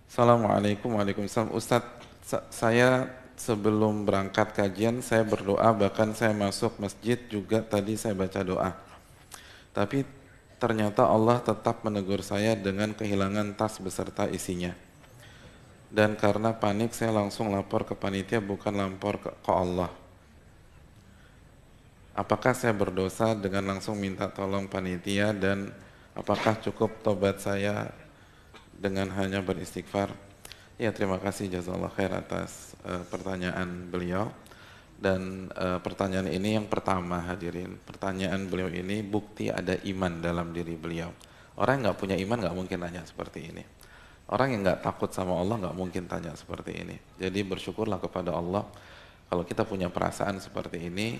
Assalamualaikum warahmatullahi wabarakatuh. Ustadz, saya sebelum berangkat kajian, saya berdoa, bahkan saya masuk masjid juga tadi saya baca doa. Tapi ternyata Allah tetap menegur saya dengan kehilangan tas beserta isinya. Dan karena panik saya langsung lapor ke panitia, bukan lapor ke Allah. Apakah saya berdosa dengan langsung minta tolong panitia, dan apakah cukup tobat saya dengan hanya beristighfar? Ya, terima kasih jazakallah khair atas pertanyaan beliau. Dan pertanyaan ini yang pertama hadirin, pertanyaan beliau ini bukti ada iman dalam diri beliau. Orang yang nggak punya iman nggak mungkin tanya seperti ini. Orang yang nggak takut sama Allah nggak mungkin tanya seperti ini. Jadi bersyukurlah kepada Allah kalau kita punya perasaan seperti ini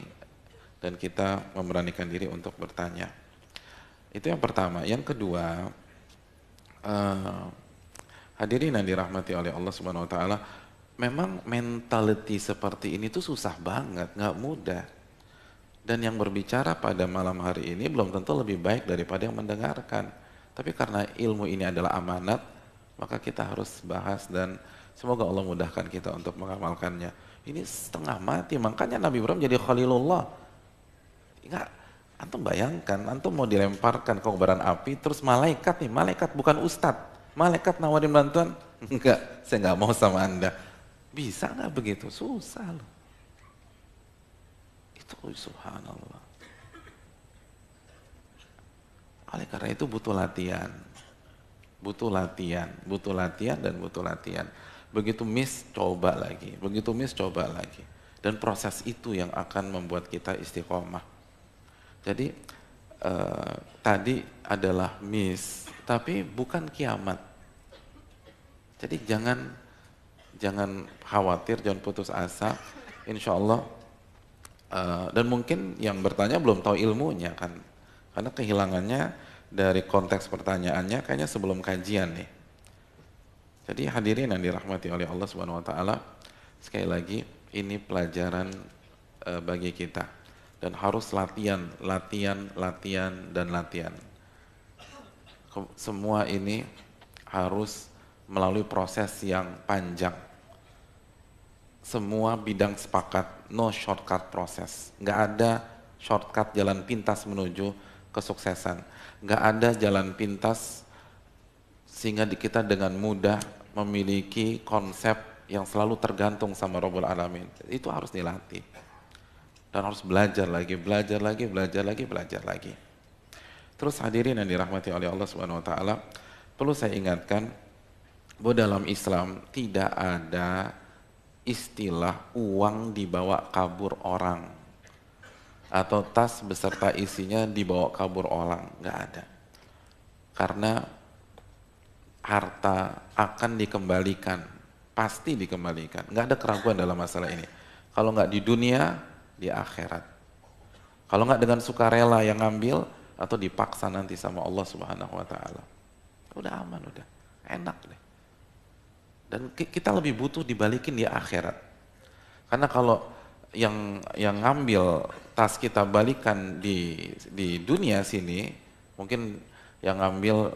dan kita memberanikan diri untuk bertanya. Itu yang pertama. Yang kedua, hadirin yang dirahmati oleh Allah Subhanahu wa taala, memang mentality seperti ini tuh susah banget, nggak mudah. Dan yang berbicara pada malam hari ini belum tentu lebih baik daripada yang mendengarkan. Tapi karena ilmu ini adalah amanat, maka kita harus bahas dan semoga Allah mudahkan kita untuk mengamalkannya. Ini setengah mati, makanya Nabi Ibrahim jadi Khalilullah. Enggak, antum bayangkan, antum mau dilemparkan ke kobaran api, terus malaikat nih, malaikat bukan ustadz, malaikat nawarin bantuan, enggak, saya enggak mau sama anda. Bisa nggak begitu? Susah loh. Itu subhanallah. Oleh karena itu butuh latihan. Butuh latihan, butuh latihan dan butuh latihan. Begitu miss, coba lagi. Begitu miss, coba lagi. Dan proses itu yang akan membuat kita istiqomah. Jadi tadi adalah miss, tapi bukan kiamat. Jadi jangan khawatir, jangan putus asa. Insya Allah, dan mungkin yang bertanya belum tahu ilmunya kan. Karena kehilangannya dari konteks pertanyaannya kayaknya sebelum kajian nih. Jadi hadirin yang dirahmati oleh Allah Subhanahu wa taala, sekali lagi ini pelajaran bagi kita dan harus latihan, dan latihan. Semua ini harus melalui proses yang panjang. Semua bidang sepakat, no shortcut proses. Nggak ada shortcut jalan pintas menuju kesuksesan. Nggak ada jalan pintas sehingga kita dengan mudah memiliki konsep yang selalu tergantung sama Rabbul Alamin. Itu harus dilatih. Dan harus belajar lagi. Terus hadirin yang dirahmati oleh Allah Subhanahu wa taala, perlu saya ingatkan bahwa dalam Islam tidak ada istilah uang dibawa kabur orang atau tas beserta isinya dibawa kabur orang, nggak ada. Karena harta akan dikembalikan, pasti dikembalikan, nggak ada keraguan dalam masalah ini. Kalau nggak di dunia, di akhirat. Kalau nggak dengan sukarela yang ngambil atau dipaksa nanti sama Allah Subhanahu wa taala. Udah aman, udah enak deh. Dan kita lebih butuh dibalikin di akhirat. Karena kalau yang ngambil tas kita balikan di dunia sini, mungkin yang ngambil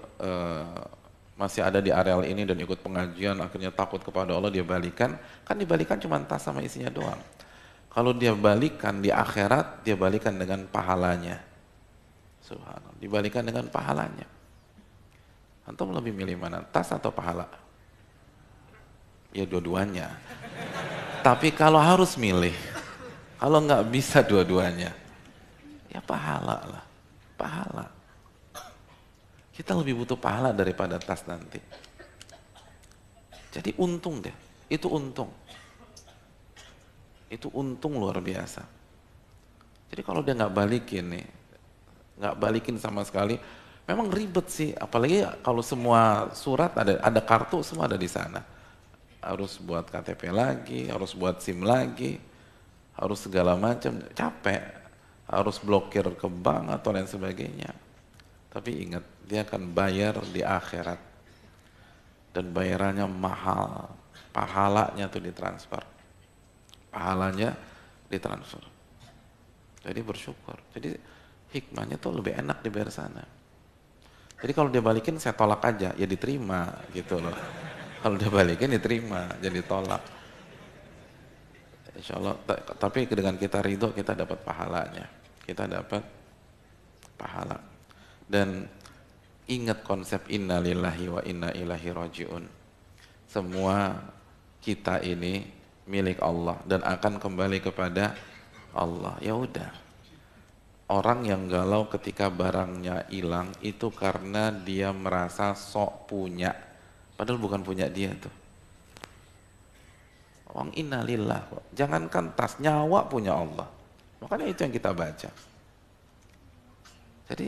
masih ada di areal ini dan ikut pengajian, akhirnya takut kepada Allah, dia balikan, kan dibalikan cuma tas sama isinya doang. Kalau dia balikan di akhirat, dia balikan dengan pahalanya. Subhanallah, dibalikan dengan pahalanya. Antum lebih milih mana, tas atau pahala? Ya dua-duanya. Tapi kalau harus milih, kalau nggak bisa dua-duanya, ya pahala lah, pahala. Kita lebih butuh pahala daripada tas nanti. Jadi untung deh, itu untung. Itu untung luar biasa. Jadi kalau dia nggak balikin nih, nggak balikin sama sekali, memang ribet sih. Apalagi kalau semua surat ada kartu, semua ada di sana. Harus buat KTP lagi, harus buat SIM lagi, harus segala macam, capek. Harus blokir ke bank atau lain sebagainya. Tapi ingat, dia akan bayar di akhirat. Dan bayarannya mahal. Pahalanya tuh ditransfer. Pahalanya ditransfer. Jadi bersyukur. Jadi hikmahnya tuh lebih enak dibayar sana. Jadi kalau dia balikin saya tolak aja, ya diterima gitu loh. Kalau dia balikin diterima, jadi tolak. Insya Allah, tapi dengan kita ridho kita dapat pahalanya. Kita dapat pahala. Dan ingat konsep inna lillahi wa inna ilaihi raji'un. Semua kita ini milik Allah dan akan kembali kepada Allah. Ya udah. Orang yang galau ketika barangnya hilang itu karena dia merasa sok punya. Padahal bukan punya dia tuh. Orang innalillah. Jangankan tas, nyawa punya Allah. Makanya itu yang kita baca. Jadi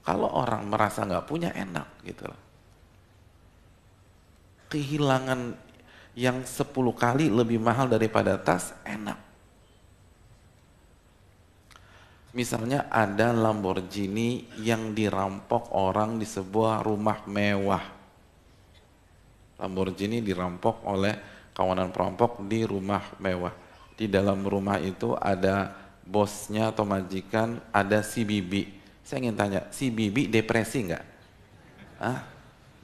kalau orang merasa nggak punya, enak gitu loh. Kehilangan yang 10 kali lebih mahal daripada tas, enak. Misalnya ada Lamborghini yang dirampok orang di sebuah rumah mewah. Lamborghini dirampok oleh kawanan perampok di rumah mewah. Di dalam rumah itu ada bosnya atau majikan, ada si bibi. Saya ingin tanya, si bibi depresi nggak?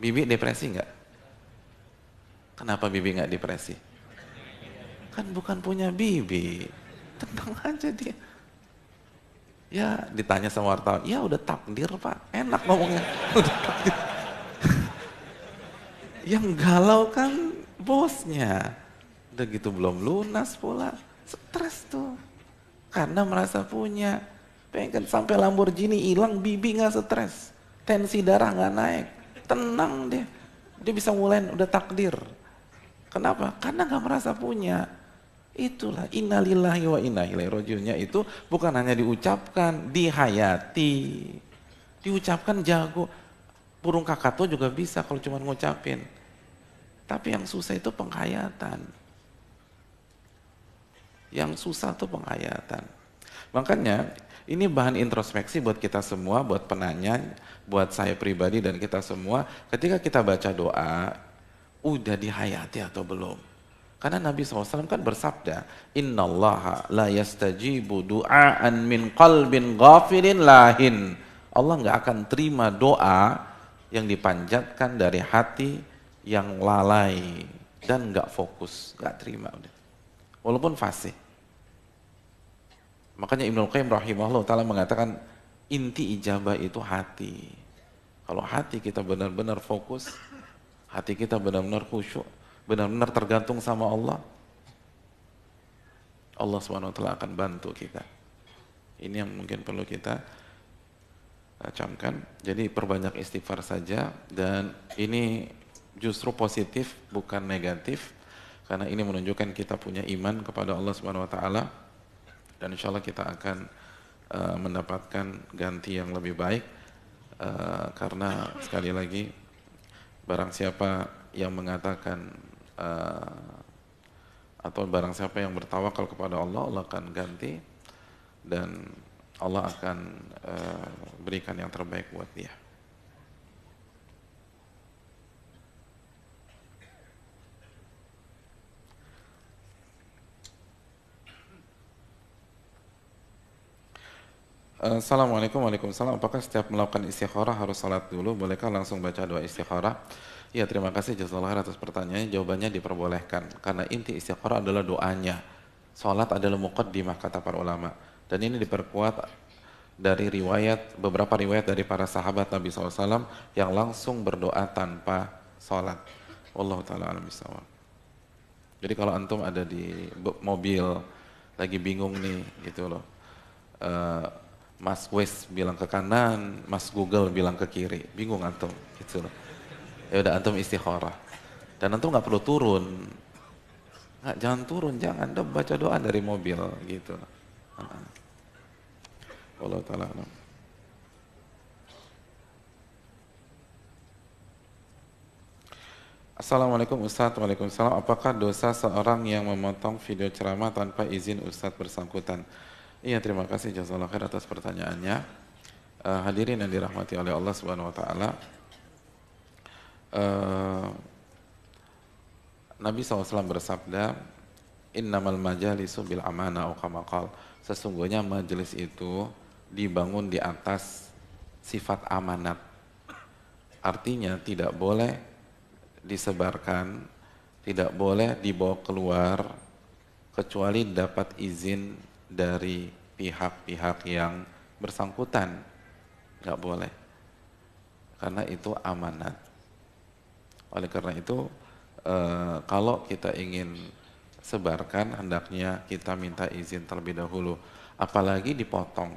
Bibi depresi nggak? Kenapa bibi nggak depresi? Kan bukan punya bibi. Tenang aja dia. Ya ditanya sama wartawan, ya udah takdir Pak, enak ngomongnya. Udah takdir. Yang galau kan bosnya. Udah gitu belum lunas pula, stres tuh. Karena merasa punya. Pengen sampai Lamborghini hilang, bibi nggak stres, tensi darah nggak naik, tenang deh, dia bisa mulai udah takdir. Kenapa? Karena nggak merasa punya. Itulah innalillahi wa inna ilaihi raji'unnya itu bukan hanya diucapkan, dihayati, diucapkan jago. Burung kakak tuh juga bisa kalau cuma ngucapin. Tapi yang susah itu penghayatan. Yang susah tuh penghayatan. Makanya ini bahan introspeksi buat kita semua, buat penanya, buat saya pribadi dan kita semua. Ketika kita baca doa, udah dihayati atau belum? Karena Nabi SAW kan bersabda, Innallaha la yastajibu du'aan min qalbin ghafilin lahin. Allah nggak akan terima doa yang dipanjatkan dari hati yang lalai dan nggak fokus, nggak terima udah. Walaupun fasih. Makanya Ibnu Qayyim rahimahullah ta'ala mengatakan inti ijabah itu hati. Kalau hati kita benar-benar fokus, hati kita benar-benar khusyuk, benar-benar tergantung sama Allah, Allah SWT akan bantu kita. Ini yang mungkin perlu kita camkan. Jadi perbanyak istighfar saja, dan ini justru positif bukan negatif, karena ini menunjukkan kita punya iman kepada Allah SWT, dan insya Allah kita akan mendapatkan ganti yang lebih baik, karena sekali lagi barang siapa yang mengatakan atau barang siapa yang bertawakal kepada Allah, Allah akan ganti dan Allah akan berikan yang terbaik buat dia. Assalamualaikum warahmatullahi wabarakatuh. Apakah setiap melakukan istikharah harus salat dulu? Bolehkah langsung baca doa istikharah? Ya, terima kasih jazakallahu khairan atas pertanyaannya. Jawabannya diperbolehkan, karena inti istikharah adalah doanya. Salat adalah muqaddimah kata para ulama, dan ini diperkuat dari beberapa riwayat dari para sahabat Nabi SAW yang langsung berdoa tanpa salat. Wallahu ta'ala alam bisawab. Jadi kalau antum ada di mobil lagi bingung nih gitu loh, Mas Waze bilang ke kanan, Mas Google bilang ke kiri, bingung antum gitu loh. Ya udah antum istikharah. Dan antum nggak perlu turun. Jangan turun, jangan. Anda baca doa dari mobil gitu. Wallahu ta'ala alam. Assalamualaikum Ustaz. Waalaikumsalam. Apakah dosa seorang yang memotong video ceramah tanpa izin Ustaz bersangkutan? Iya, terima kasih jazakallahu khair atas pertanyaannya. Hadirin yang dirahmati oleh Allah Subhanahu wa taala. Nabi SAW bersabda, Innamal majalisu bil amana au kama qala. Sesungguhnya majelis itu dibangun di atas sifat amanat. Artinya tidak boleh disebarkan, tidak boleh dibawa keluar kecuali dapat izin dari pihak-pihak yang bersangkutan. Nggak boleh, karena itu amanat. Oleh karena itu kalau kita ingin sebarkan, hendaknya kita minta izin terlebih dahulu, apalagi dipotong.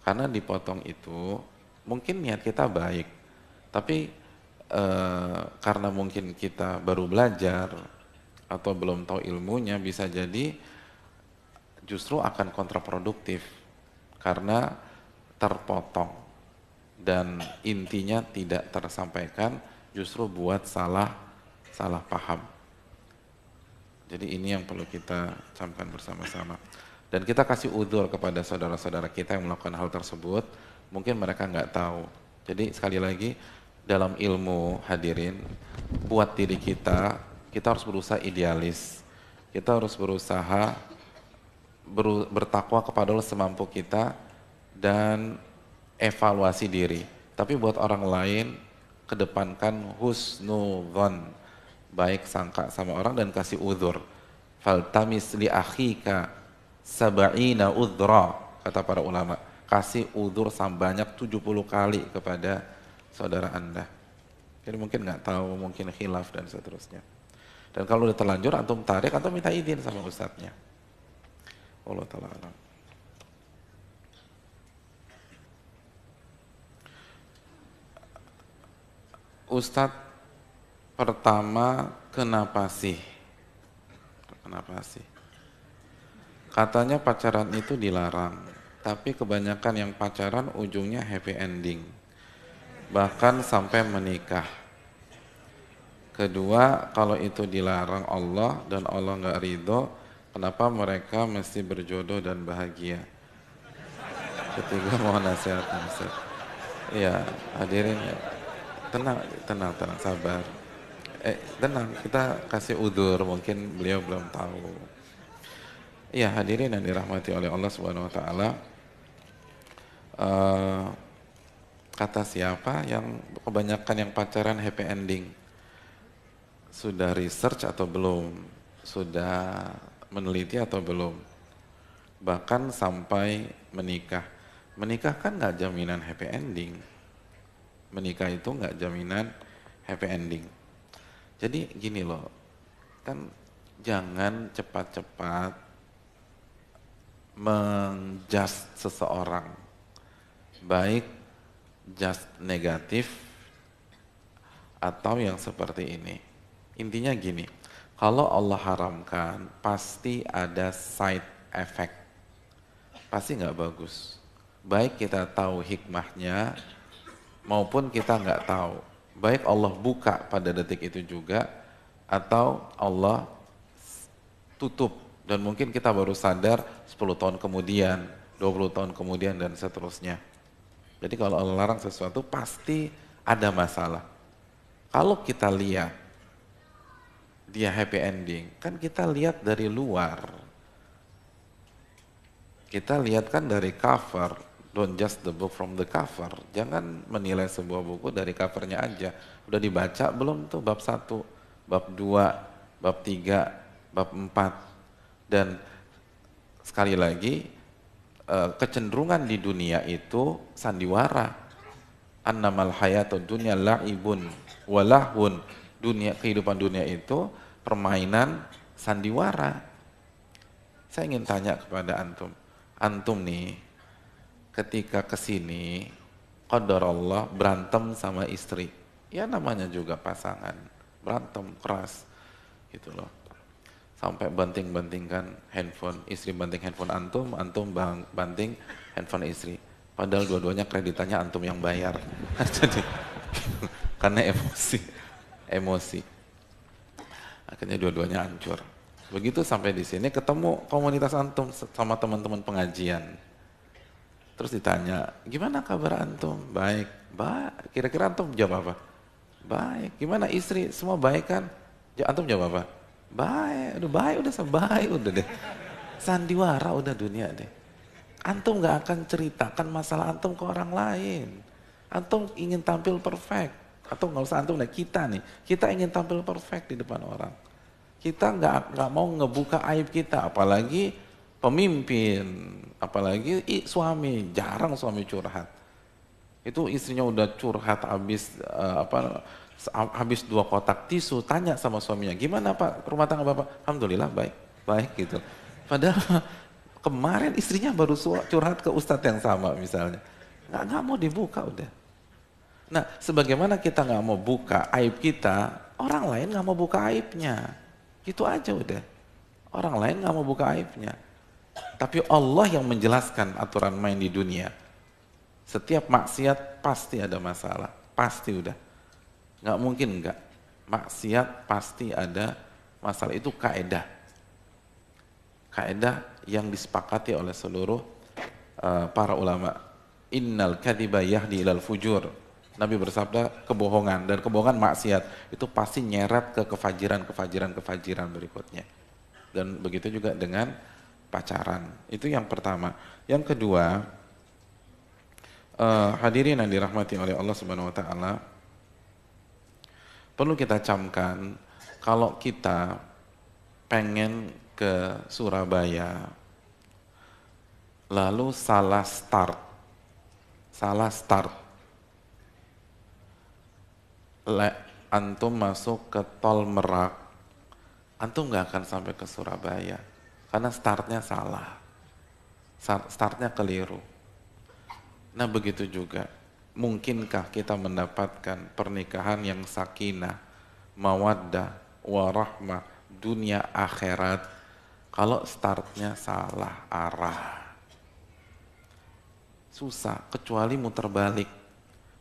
Karena dipotong itu mungkin niat kita baik, tapi karena mungkin kita baru belajar atau belum tahu ilmunya, bisa jadi justru akan kontraproduktif karena terpotong dan intinya tidak tersampaikan, justru buat salah paham. Jadi ini yang perlu kita camkan bersama-sama, dan kita kasih udzur kepada saudara-saudara kita yang melakukan hal tersebut, mungkin mereka nggak tahu. Jadi sekali lagi, dalam ilmu hadirin, buat diri kita harus berusaha idealis, kita harus berusaha bertakwa kepada Allah semampu kita dan evaluasi diri. Tapi buat orang lain, kedepankan husnudzon, baik sangka sama orang dan kasih udzur. Faltamis li akhika sab'ina udzra, kata para ulama. Kasih udzur sebanyak 70 kali kepada saudara Anda. Jadi mungkin nggak tahu, mungkin khilaf dan seterusnya. Dan kalau udah terlanjur antum tarik, antum minta izin sama ustadznya. Allah ta'ala alam. Ustadz, pertama, kenapa sih? Katanya pacaran itu dilarang, tapi kebanyakan yang pacaran ujungnya happy ending, bahkan sampai menikah. Kedua, kalau itu dilarang Allah dan Allah nggak ridho, kenapa mereka mesti berjodoh dan bahagia? Ketiga mohon nasihat Ustaz. Iya, hadirin ya. Tenang, tenang, tenang, sabar. Tenang, kita kasih udur, mungkin beliau belum tahu. Iya, hadirin yang dirahmati oleh Allah Subhanahu wa taala. Kata siapa yang kebanyakan yang pacaran happy ending? Sudah research atau belum? Sudah meneliti atau belum? Bahkan sampai menikah. Menikah kan nggak jaminan happy ending. Menikah itu nggak jaminan happy ending. Jadi gini loh, kan jangan cepat-cepat menjudge seseorang, baik just negatif atau yang seperti ini. Intinya gini, kalau Allah haramkan pasti ada side effect, pasti nggak bagus. Baik kita tahu hikmahnya maupun kita nggak tahu. Baik Allah buka pada detik itu juga atau Allah tutup dan mungkin kita baru sadar 10 tahun kemudian, 20 tahun kemudian dan seterusnya. Jadi kalau Allah larang sesuatu pasti ada masalah. Kalau kita lihat dia happy ending, kan kita lihat dari luar. Kita lihat kan dari cover, don't judge the book from the cover. Jangan menilai sebuah buku dari covernya aja. Udah dibaca belum tuh bab 1, bab 2, bab 3, bab 4. Dan sekali lagi, kecenderungan di dunia itu sandiwara. Annamal hayatud dunya la'ibun walahun. Kehidupan dunia itu permainan sandiwara. Saya ingin tanya kepada antum. Antum nih, ketika kesini, qadarullah berantem sama istri. Ya namanya juga pasangan, berantem keras gitu loh. Sampai banting-bantingkan handphone, istri banting handphone antum, antum banting handphone istri. Padahal dua-duanya kreditannya antum yang bayar. Jadi, karena emosi. Akhirnya dua-duanya hancur. Begitu sampai di sini ketemu komunitas antum sama teman-teman pengajian. Terus ditanya, gimana kabar antum? Baik. Kira-kira antum jawab apa? Baik. Gimana istri? Semua baik kan? Antum jawab apa? Baik. Udah baik udah deh. Sandiwara udah dunia deh. Antum gak akan ceritakan masalah antum ke orang lain. Antum ingin tampil perfect. Atau nggak usah antum, kita nih. Kita ingin tampil perfect di depan orang. Kita nggak mau ngebuka aib kita, apalagi pemimpin, apalagi suami. Jarang suami curhat. Itu istrinya udah curhat habis 2 kotak tisu, tanya sama suaminya, gimana Pak rumah tangga Bapak? Alhamdulillah baik gitu. Padahal kemarin istrinya baru curhat ke ustadz yang sama misalnya. Nggak mau dibuka udah. Nah, sebagaimana kita nggak mau buka aib kita, orang lain nggak mau buka aibnya. Itu aja udah. Orang lain nggak mau buka aibnya. Tapi Allah yang menjelaskan aturan main di dunia. Setiap maksiat pasti ada masalah. Pasti udah. Nggak mungkin enggak. Maksiat pasti ada masalah. Itu kaidah. Kaidah yang disepakati oleh seluruh para ulama. Innal kadhiba yahdi ilal fujur. Nabi bersabda kebohongan, dan kebohongan maksiat itu pasti nyeret ke kefajiran berikutnya. Dan begitu juga dengan pacaran. Itu yang pertama. Yang kedua, hadirin yang dirahmati oleh Allah Subhanahu wa taala, perlu kita camkan kalau kita pengen ke Surabaya lalu salah start antum masuk ke tol Merak, antum nggak akan sampai ke Surabaya karena startnya salah, startnya keliru. Nah begitu juga, mungkinkah kita mendapatkan pernikahan yang sakinah, mawaddah, warahmah, dunia akhirat kalau startnya salah arah? Susah, kecuali muter balik.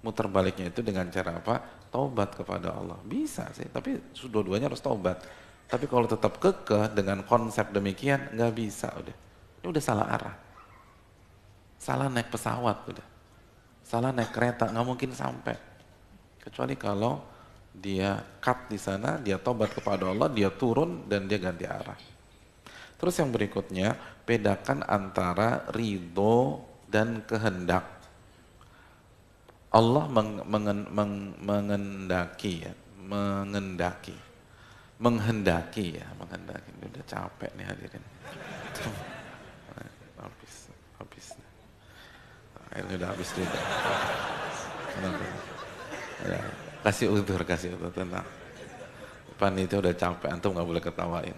Muter baliknya itu dengan cara apa? Taubat kepada Allah. Bisa sih, tapi dua-duanya harus taubat. Tapi kalau tetap kekeh dengan konsep demikian, nggak bisa udah. Ini udah salah arah. salah naik pesawat udah, salah naik kereta, nggak mungkin sampai. Kecuali kalau dia cut di sana, dia tobat kepada Allah, dia turun dan dia ganti arah. Terus yang berikutnya, bedakan antara ridho dan kehendak. Allah menghendaki ya, menghendaki. Udah capek nih hadirin. Habis. Airnya udah habis juga. Ya, kasih udur tenang. Panitia udah capek, antum nggak boleh ketawain.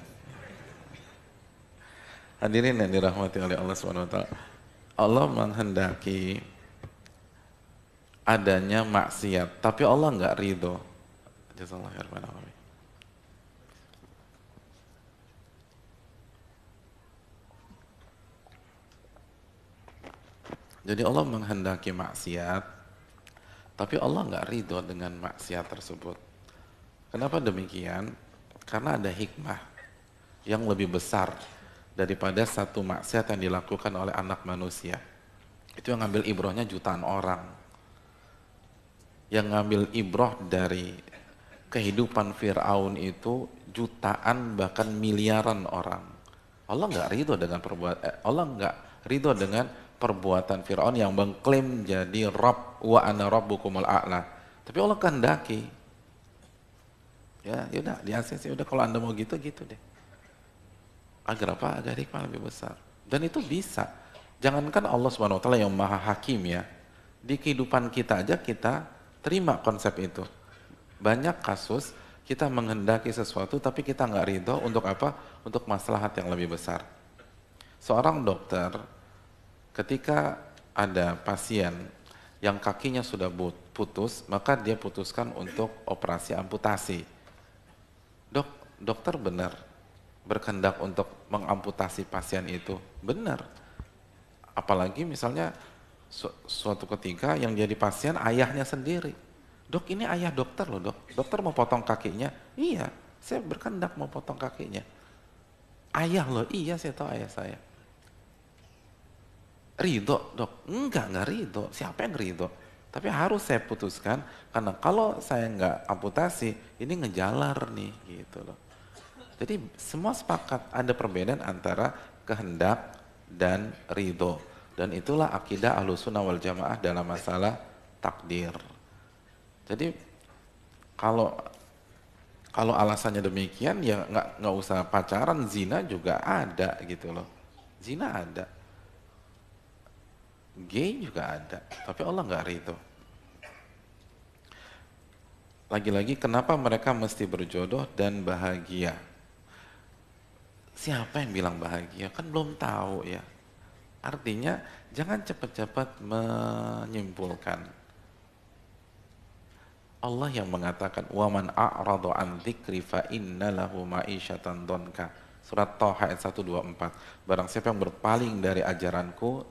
Hadirin yang dirahmati oleh Allah SWT, Allah menghendaki adanya maksiat, tapi Allah nggak ridho. Jazakallahu khairan. Jadi Allah menghendaki maksiat, tapi Allah nggak ridho dengan maksiat tersebut. Kenapa demikian? Karena ada hikmah yang lebih besar daripada satu maksiat yang dilakukan oleh anak manusia. Itu yang ngambil ibrohnya jutaan orang. Yang ngambil ibroh dari kehidupan Fir'aun itu jutaan bahkan miliaran orang. Allah nggak ridho dengan perbuatan Fir'aun yang mengklaim jadi Rabb wa ana rabbukumul a'la. Tapi Allah kehendaki. Ya udah di ACC udah kalau Anda mau gitu deh. Agar apa? Agar hikmah lebih besar. Dan itu bisa. Jangankan Allah Subhanahu wa taala yang Maha Hakim ya. Di kehidupan kita aja kita terima konsep itu. Banyak kasus kita menghendaki sesuatu tapi kita nggak ridho untuk apa? Untuk maslahat yang lebih besar. Seorang dokter ketika ada pasien yang kakinya sudah putus, maka dia putuskan untuk operasi amputasi. Dokter benar berkehendak untuk mengamputasi pasien itu, benar. Apalagi misalnya suatu ketika yang jadi pasien ayahnya sendiri. Dok, ini ayah dokter loh dok, dokter mau potong kakinya. Iya, saya berkehendak mau potong kakinya. Ayah loh, iya saya tahu ayah saya. Ridho dok? Enggak ridho. Siapa yang ridho? Tapi harus saya putuskan karena kalau saya nggak amputasi ini ngejalar nih gitu loh. Jadi semua sepakat ada perbedaan antara kehendak dan ridho, dan itulah akidah Ahlussunnah wal Jamaah dalam masalah takdir. Jadi kalau alasannya demikian ya nggak usah pacaran, zina juga ada gitu loh. Zina ada. Gay juga ada, tapi Allah nggak ridho. Lagi-lagi kenapa mereka mesti berjodoh dan bahagia? Siapa yang bilang bahagia? Kan belum tahu ya. Artinya jangan cepat-cepat menyimpulkan. Allah yang mengatakan waman a'radu an dzikri fa inna lahu ma'isyatan dhanka. Surat Thaha ayat 124. Barang siapa yang berpaling dari ajaranku,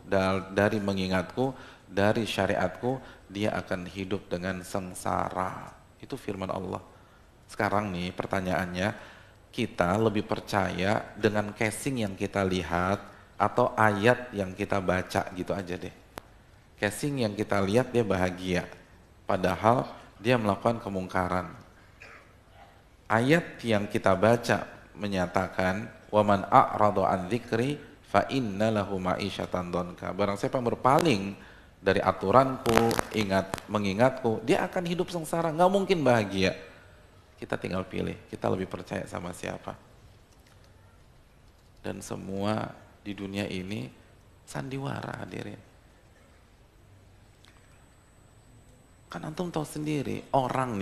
dari mengingatku, dari syariatku, dia akan hidup dengan sengsara. Itu firman Allah. Sekarang nih pertanyaannya, kita lebih percaya dengan casing yang kita lihat atau ayat yang kita baca gitu aja deh. Casing yang kita lihat dia bahagia, padahal dia melakukan kemungkaran. Ayat yang kita baca menyatakan waman a'radu an dzikri fa inna lahu ma'isyatan dhanka. Barang siapa yang berpaling dari aturanku, mengingatku, dia akan hidup sengsara, nggak mungkin bahagia. Kita tinggal pilih, kita lebih percaya sama siapa. Dan semua di dunia ini sandiwara hadirin. Kan antum tahu sendiri, orang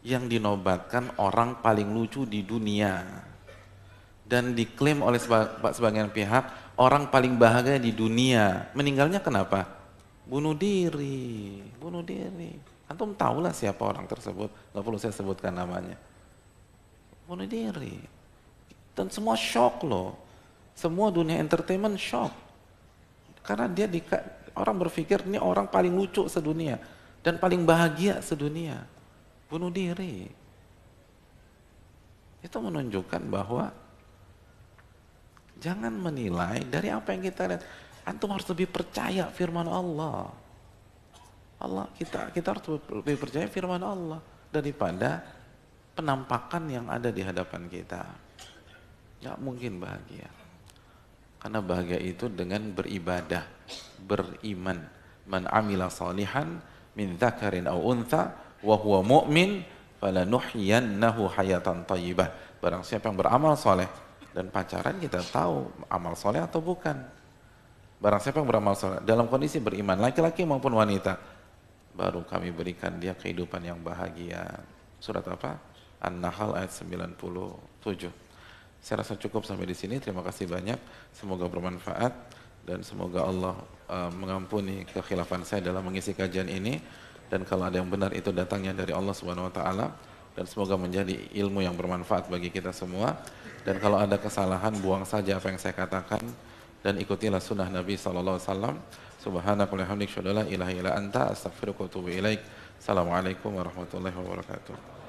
yang dinobatkan orang paling lucu di dunia dan diklaim oleh sebagian pihak orang paling bahagia di dunia, meninggalnya kenapa? Bunuh diri. Antum tahulah siapa orang tersebut, nggak perlu saya sebutkan namanya. Bunuh diri. Dan semua shock loh, semua dunia entertainment shock karena orang berpikir ini orang paling lucu sedunia dan paling bahagia sedunia. Bunuh diri. Itu menunjukkan bahwa jangan menilai dari apa yang kita lihat. Antum harus lebih percaya firman Allah. Kita harus lebih percaya firman Allah daripada penampakan yang ada di hadapan kita. Gak mungkin bahagia. Karena bahagia itu dengan beribadah, beriman. Man amila salihan min dzakarin aw untha wa huwa mu'min falanuhyiyannahu hayatan thayyibah. Barang siapa yang beramal soleh, dan pacaran kita tahu amal soleh atau bukan. Barang siapa yang beramal soleh dalam kondisi beriman, laki-laki maupun wanita, baru kami berikan dia kehidupan yang bahagia. Surat apa? An-Nahl ayat 97. Saya rasa cukup sampai di sini. Terima kasih banyak. Semoga bermanfaat dan semoga Allah mengampuni kekhilafan saya dalam mengisi kajian ini. Dan kalau ada yang benar itu datangnya dari Allah Subhanahu wa taala, dan semoga menjadi ilmu yang bermanfaat bagi kita semua. Dan kalau ada kesalahan, buang saja apa yang saya katakan dan ikutilah sunnah Nabi sallallahu alaihi wasallam. Subhanaka wa bihamdika, asyhadu an la ilaha illa anta, astaghfiruka wa atubu ilaik. Assalamualaikum warahmatullahi wabarakatuh.